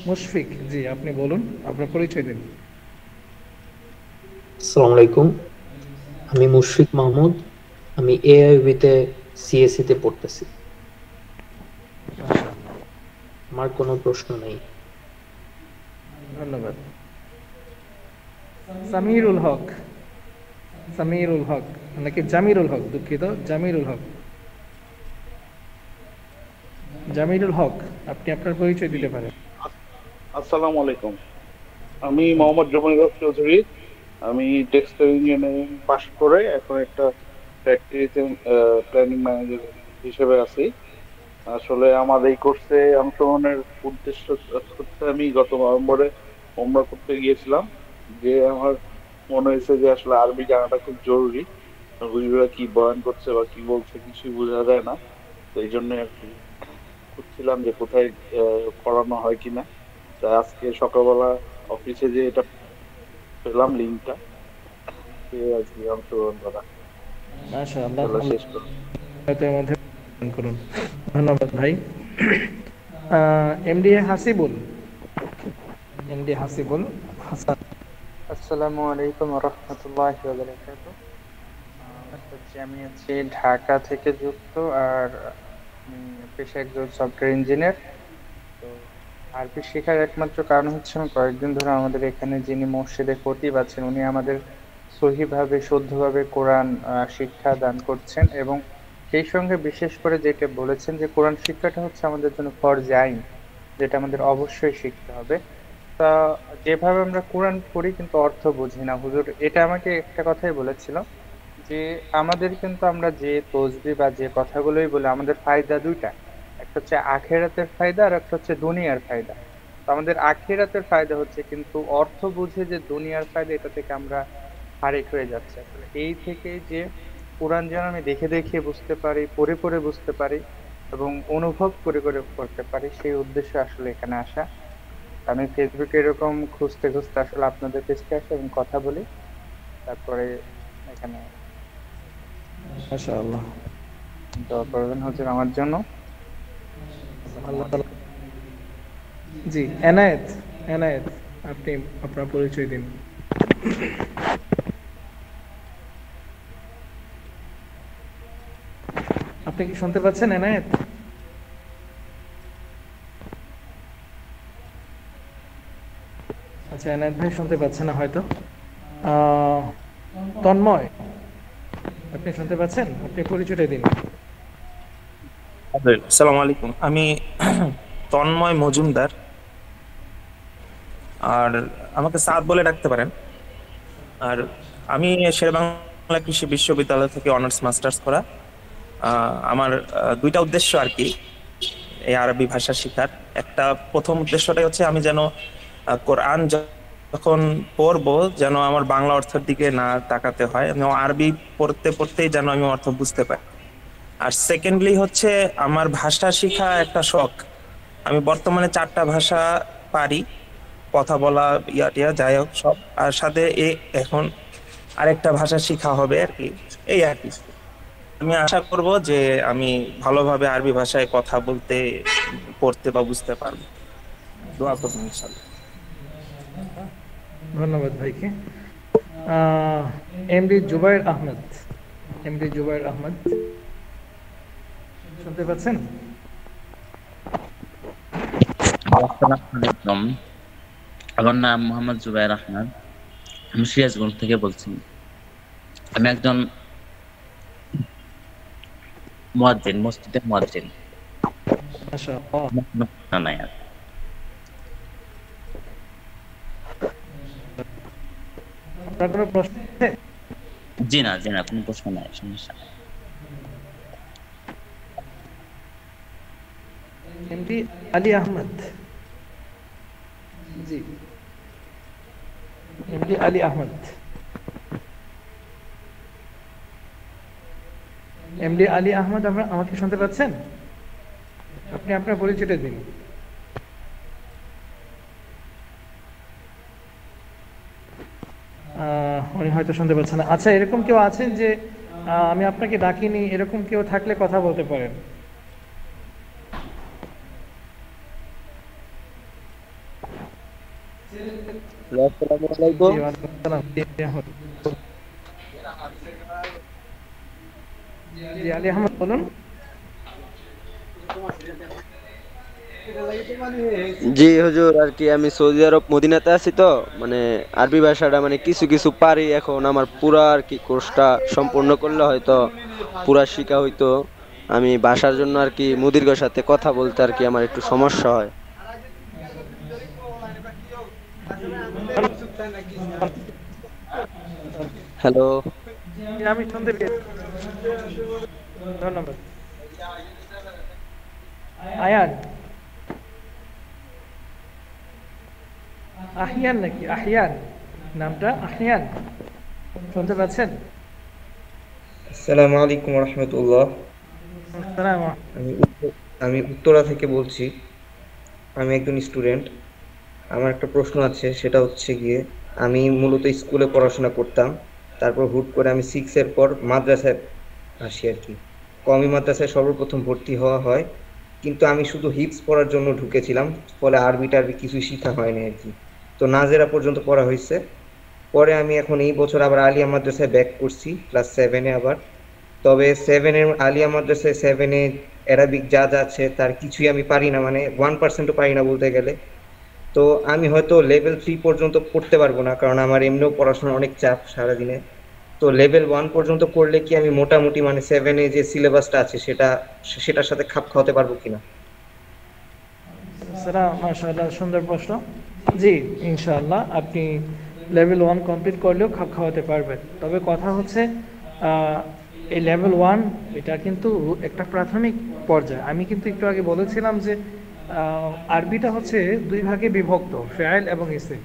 Speaker 1: মুশফিক, জি আপনি বলুন, আপনার পরিচয় দিন।
Speaker 10: আসসালামু আলাইকুম, আমি মুশফিক মাহমুদ। আমি এআইবি তে সিএসসি তে পড়তেছি। আমার কোনো প্রশ্ন নেই।
Speaker 1: ধন্যবাদ। সামিরুল হক নাকি জামিরুল হক, দুঃখিত, জামিরুল হক, আপনি আপনার পরিচয় দিতে পারেন।
Speaker 11: আসসালামু আলাইকুম, আমি মোহাম্মদ জমির চৌধুরী। আমি টেক্সটাইল ইঞ্জিনিয়ারিং পাশ করে এখন একটা ফ্যাক্টরিতে প্ল্যানিং ম্যানেজার হিসেবে আছি। আসলে আমার এই কোর্সে অংশগ্রহণের উদ্দেশ্য হচ্ছে, আমি গত নভেম্বরে ওমরা করতে গিয়েছিলাম, যে আমার মনে হয়েছে যে আসলে আরবি জানাটা খুব জরুরি। হুজুরা কি বয়ান করছে বা কি বলছে কিছুই বোঝা যায় না, তো এই জন্য আর কি খুঁজছিলাম যে কোথায় করানো হয় কিনা। তাই আজকে সকালবেলা অফিসে যে এটা পেলাম লিঙ্কটা, সে আর কি অংশগ্রহণ করা।
Speaker 1: মাশাআল্লাহ,
Speaker 11: তাহলে শেষ করুন।
Speaker 1: এর মধ্যে করুন। ধন্যবাদ ভাই। এমডি হাসিবুল হাসান।
Speaker 12: আসসালামু আলাইকুম রহমতুল্লাহি ওয়া বারাকাতুহু। আমি আছি ঢাকা থেকে যুক্ত, আর পেশায় একজন সফটওয়্যার ইঞ্জিনিয়ার। তো আরবি শেখার একমাত্র কারণ হচ্ছে, আমি কয়েকদিন ধরে আমাদের এখানে যিনি মসজিদে খতিব আছেন, উনি আমাদের সহিভাবে শুদ্ধভাবে কোরআন শিক্ষা দান করছেন, এবং সেই সঙ্গে বিশেষ করে যেটা বলেছেন যে কোরআন শিক্ষাটা হচ্ছে আমাদের জন্য ফরজে আইন, যেটা আমাদের অবশ্যই শিখতে হবে। তা যেভাবে আমরা কোরআন পড়ি কিন্তু অর্থ বুঝি না, হুজুর এটা আমাকে একটা কথাই বলেছিল যে আমাদের কিন্তু আমরা যে তসবিহ বা যে কথাগুলোই বলি, আমাদের ফায়দা দুইটা, একটা হচ্ছে আখিরাতের ফায়দা আর একটা হচ্ছে দুনিয়ার ফায়দা। তো আমাদের আখিরাতের ফায়দা হচ্ছে, কিন্তু অর্থ বুঝে যে দুনিয়ার ফায়দা, এটা থেকে আমরা হারিক হয়ে যাচ্ছে। আসলে এই থেকে যে কোরআন যেন আমি দেখে দেখে বুঝতে পারি, পড়ে পড়ে বুঝতে পারি এবং অনুভব করে করে করতে পারি, সেই উদ্দেশ্যে আসলে এখানে আসা। আমি ফেসবুকে এরকম খুঁজতে খুঁজতে আসলে আপনাদের পেজকে আসি এবং কথা বলি। তারপরে এখানে
Speaker 1: মাশাআল্লাহ।
Speaker 12: দোয়া করবেন হুজুর আমার জন্য।
Speaker 1: আল্লাহ তাআলা। জি এনায়েত, এনায়েত আপনি আপনার পরিচয় দিন। আপনি কি শুনতে পাচ্ছেন এনায়েত? আচ্ছা এনায়েত ভাই শুনতে পাচ্ছেন না হয়তো। তন্ময় আপনি শুনতে পাচ্ছেন? আপনি পরিচয়টা দিন।
Speaker 13: আসসালামু আলাইকুম, আমি তন্ময় মজুমদার, আর আমাকে সাদ বলে ডাকতে পারেন। আর আমি শেরেবাংলা কৃষি বিশ্ববিদ্যালয় থেকে অনার্স মাস্টার্স করা। আমার দুইটা উদ্দেশ্য আর কি এই আরবি ভাষা শেখার। একটা প্রথম উদ্দেশ্যটাই হচ্ছে আমি যেন কোরআন যখন পড়বো যেন আমার বাংলা অর্থের দিকে না তাকাতে হয়, আমি আরবি পড়তে পড়তেই যেন আমি অর্থ বুঝতে পারি। আর সেকেন্ডলি হচ্ছে আমার ভাষা শেখা একটা শখ। আমি বর্তমানে 4টা ভাষা পারি, কথা বলা টিয়া যাই হোক সব। আর সাথে এখন আরেকটা ভাষা শেখা হবে আর কি, এই আর কি। আমি আশা করব যে আমি ভালোভাবে আরবি ভাষায় কথা বলতে, পড়তে বা বুঝতে পারবো। দোয়া করবেন ইনশাআল্লাহ।
Speaker 1: ধন্যবাদ ভাইকে। এমডি জুবাইর আহমেদ, এমডি জুবাইর আহমেদ শুনতে পাচ্ছেন?
Speaker 14: আসসালামু আলাইকুম, আমার নাম মোহাম্মদ জুবাইর আহমেদ, আমি সিরাজগঞ্জ থেকে বলছি। আমি একজন মুয়াজ্জিন, মসজিদের মুয়াজ্জিন।
Speaker 1: মাশাআল্লাহ।
Speaker 14: নাই আর
Speaker 1: আপনার কোনো প্রশ্ন আছে?
Speaker 14: জি না, কোনো প্রশ্ন নাই, সমস্যা নেই।
Speaker 1: এমডি আলী আহমদ, জি এমডি আলী আহমদ, এমডি আলী আহমদ আমাকে শুনতে পাচ্ছেন? আপনি আপনার পরিচয়টা দিন। উনি হয়তো শুনতে পাচ্ছেন না। আচ্ছা এরকম কেউ আছেন যে আমি আপনাকে ডাকিনি, এরকম কেউ থাকলে কথা বলতে পারেন।
Speaker 3: আসসালামু আলাইকুম।
Speaker 1: জি আলী আহমদ বলুন।
Speaker 15: জি হুজুর, আর কি আমি সৌদি আরব মদিনাতে আছি, তো মানে আরবি ভাষাটা মানে কিছু কিছু পারি। এখন আমার পুরা আর কি কোর্সটা সম্পূর্ণ করলে হয়তো পুরা শিখা হইতো। আমি ভাষার জন্য আর কি মুদির্গের সাথে কথা বলতে আর কি আমার একটু সমস্যা হয়। হ্যালো,
Speaker 1: আমি শুনতে পেয়েছি, ধন্যবাদ। আয়ান, আহিয়ান নাকি আহিয়ান, নামটা আহিয়ান, শুনতে পাচ্ছেন?
Speaker 16: আসসালামু আলাইকুম রহমতুল্লাহ। আমি উত্তরা থেকে বলছি। আমি একজন স্টুডেন্ট। আমার একটা প্রশ্ন আছে, সেটা হচ্ছে গিয়ে আমি মূলত স্কুলে পড়াশোনা করতাম, তারপর হুট করে আমি 6 এর পর মাদ্রাসায় আসি আর কি। কওমি মাদ্রাসায় সর্বপ্রথম ভর্তি হওয়া হয়, কিন্তু আমি শুধু হিপস পড়ার জন্য ঢুকেছিলাম, ফলে আরবি টারবি কিছুই শেখা হয়নি আর কি। তো নাজেরা পর্যন্ত পড়া হয়েছে। পরে আমি এখন এই বছর আবার আলিয়া মাদ্রাসায় ব্যাক করছি ক্লাস 7-এ আবার। তবে 7-এর আলিয়া মাদ্রাসায় 7-এ অ্যারাবিক যা যা আছে তার কিছুই আমি পারি না, মানে 1%ও পারি না বলতে গেলে। তো আমি হয়তো লেভেল 3 পর্যন্ত পড়তে পারবো না, কারণ আমার এমনিও পড়াশোনার অনেক চাপ সারাদিনে। তো লেভেল 1 পর্যন্ত করলে কি আমি মোটামুটি মানে 7-এ যে সিলেবাসটা আছে সেটার সাথে খাপ খাওয়াতে পারবো কিনা?
Speaker 1: মাশাআল্লাহ, সুন্দর প্রশ্ন। জি ইনশাআল্লাহ আপনি লেভেল 1 কমপ্লিট করলেও খাপ খাওয়াতে পারবেন। তবে কথা হচ্ছে এই লেভেল 1 এটা কিন্তু একটা প্রাথমিক পর্যায়ে। আমি কিন্তু একটু আগে বলেছিলাম যে আরবিটা হচ্ছে 2 ভাগে বিভক্ত, ফাইল এবং ইসিম।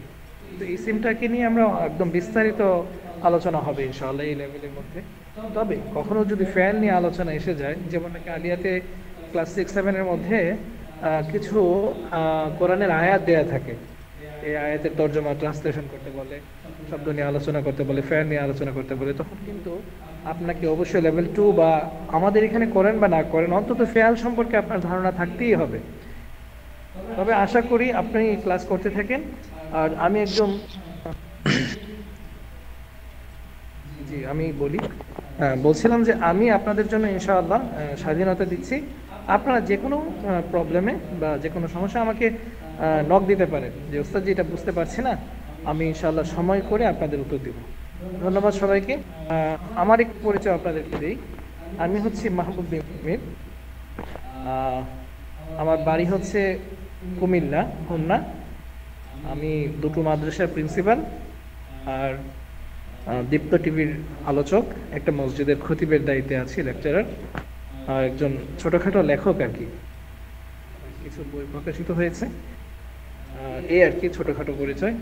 Speaker 1: তো ইসিমটাকে নিয়ে আমরা একদম বিস্তারিত আলোচনা হবে ইনশাআল্লাহ এই লেভেলের মধ্যে। তবে কখনো যদি ফাইল নিয়ে আলোচনা এসে যায়, যেমন নাকি আলিয়াতে ক্লাস 6-7 এর মধ্যে কিছু কোরআনের আয়াত দেয়া থাকে, এই আয়াতের তর্জমা ট্রান্সলেশন করতে বলে, শব্দ নিয়ে আলোচনা করতে বলে, ফেয়ার নিয়ে আলোচনা করতে বলে, তখন কিন্তু আপনাকে অবশ্যই লেভেল 2 বা আমাদের এখানে করেন বা না করেন অন্তত ফেয়াল সম্পর্কে আপনার ধারণা থাকতেই হবে। তবে আশা করি আপনি ক্লাস করতে থাকেন। আর আমি একদম জি আমি বলি, বলছিলাম যে আমি আপনাদের জন্য ইনশাআল্লাহ স্বাধীনতা দিচ্ছি। আপনারা যে কোনো প্রবলেমে বা যে কোনো সমস্যা আমাকে নক দিতে পারেন যে ওস্তাদজি এটা বুঝতে পারছি না, আমি ইনশাআল্লাহ সময় করে আপনাদের উত্তর দিব। ধন্যবাদ সবাইকে। আমার একটু পরিচয় আপনাদেরকে দিই। আমি হচ্ছি মাহবুব বিন মির। আমার বাড়ি হচ্ছে কুমিল্লা, হোমনা। আমি দুটো মাদ্রাসার প্রিন্সিপাল আর দীপ্ত টিভির আলোচক, একটা মসজিদের খতিবের দায়িত্বে আছি, লেকচারার, আর একজন ছোটোখাটো লেখক আর কি। কিছু বই প্রকাশিত হয়েছে, এই আর কি ছোটোখাটো পরিচয়।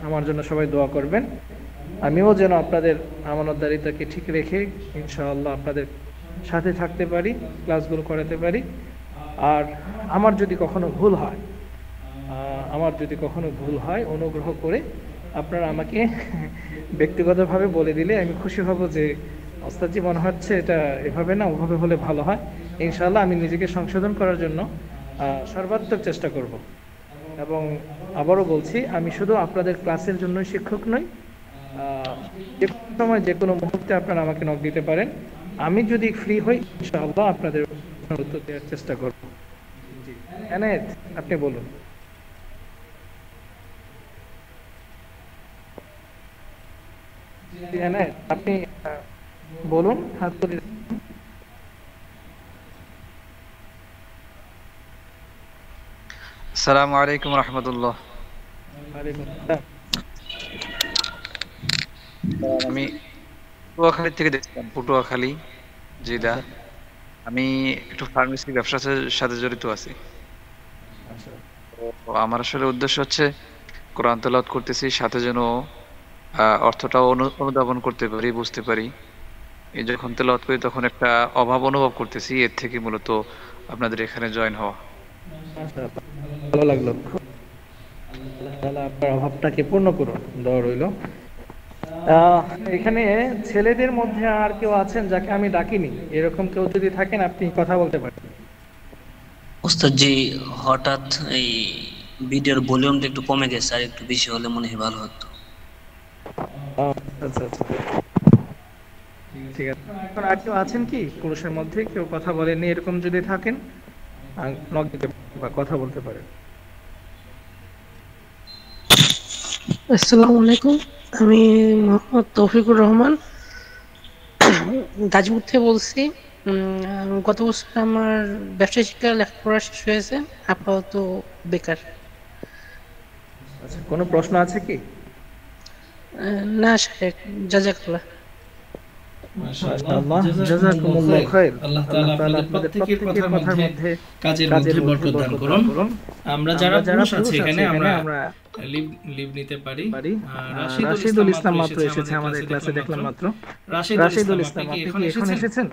Speaker 1: আমার জন্য সবাই দোয়া করবেন, আমিও যেন আপনাদের আমানতদারিতাকে ঠিক রেখে ইনশাআল্লাহ আপনাদের সাথে থাকতে পারি, ক্লাসগুলো করাতে পারি। আর আমার যদি কখনো ভুল হয় অনুগ্রহ করে আপনারা আমাকে ব্যক্তিগতভাবে বলে দিলে আমি খুশি হব যে ওস্তাদজি মনে হচ্ছে এটা এভাবে না ওভাবে হলে ভালো হয়। ইনশাআল্লাহ আমি নিজেকে সংশোধন করার জন্য সর্বাত্মক চেষ্টা করব। এবং আবারও বলছি, আমি শুধু আপনাদের ক্লাসের জন্যই শিক্ষক নই, যে কোনো সময় যে কোনো মুহূর্তে আপনারা আমাকে নক দিতে পারেন। আমি যদি ফ্রি হই ইনশাআল্লাহ আপনাদের উত্তর দেওয়ার চেষ্টা করব। জি এনায়েত, আপনি বলুন। এনায়েত, আপনি বলুন, হাত তুলে।
Speaker 17: আসসালামু আলাইকুম রহমতুল্লাহ। আমি পটুয়াখালী থেকে দেখছিলাম, পটুয়াখালী জেলা। আমি একটু ফার্মেসি ব্যবসার সাথে জড়িত আছি। তো আমার আসলে উদ্দেশ্য হচ্ছে কোরআন তেলাওয়াত করতেছি, সাথে যেন অর্থটাও অনুধাবন করতে পারি, বুঝতে পারি। এই যখন তেলাওয়াত করি তখন একটা অভাব অনুভব করতেছি, এর থেকে মূলত আপনাদের এখানে জয়েন হওয়া।
Speaker 1: ভালো লাগলো, আল্লাহ আপনার অভাবটাকে পূর্ণ করুন, দোয়া রইল। এখানে ছেলেদের মধ্যে আর কেউ আছেন যাকে আমি ডাকিনি? এরকম কেউ যদি থাকেন আপনি কথা বলতে পারেন।
Speaker 9: ওস্তাদ জি, হঠাৎ এই ভিডিওর ভলিউমটা একটু কমে গেছে, আর একটু বেশি হলে মনে হয় ভালো হতো।
Speaker 1: আচ্ছা আচ্ছা, ঠিক আছে। এখন আর কেউ আছেন কি পুরুষের মধ্যে কেউ কথা বলেননি? এরকম যদি থাকেন নক দিতে বা কথা বলতে পারেন।
Speaker 18: আসসালামু আলাইকুম, আমি মোহাম্মদ তৌফিকুর রহমান, গাজীপুর থেকে বলছি। গত বছর আমার ব্যবসায় শিক্ষা লেখাপড়া শেষ হয়েছে, আপাতত বেকার।
Speaker 1: আচ্ছা, কোনো প্রশ্ন আছে কি?
Speaker 18: না শেখ, জাযাকাল্লাহ।
Speaker 2: মাশাআল্লাহ, জাযাকুমুল্লাহ খাইর। আল্লাহ তাআলা আপনাদের প্রত্যেকের কথার মধ্যে কাজের মধ্যে বরকত দান করুন। আমরা যারা পুরুষ আছে এখানে আমরা লিভ নিতে পারি।
Speaker 1: রাশিদুল ইসলাম মাত্র এসেছে আমাদের ক্লাসে, দেখলাম মাত্র। রাশিদুল ইসলাম, আপনি কি এখন এসেছেন?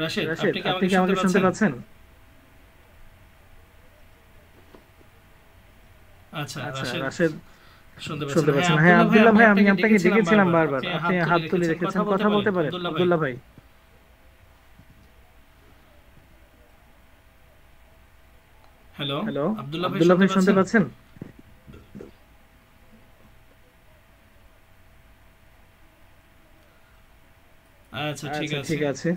Speaker 2: রাশিদ,
Speaker 1: আপনি কি আমাকে শুনতে পাচ্ছেন?
Speaker 2: আচ্ছা,
Speaker 1: রাশিদ
Speaker 2: শুনতে
Speaker 1: পাচ্ছেন? হ্যাঁ আব্দুল্লাহ ভাই, আমি আপনাকে ডেকেছিলাম বারবার, আপনি হাত তুলে রেখেছেন। কথা বলতে পারেন আব্দুল্লাহ ভাই।
Speaker 2: হ্যালো
Speaker 1: আব্দুল্লাহ ভাই, শুনতে পাচ্ছেন?
Speaker 2: আচ্ছা, ঠিক আছে।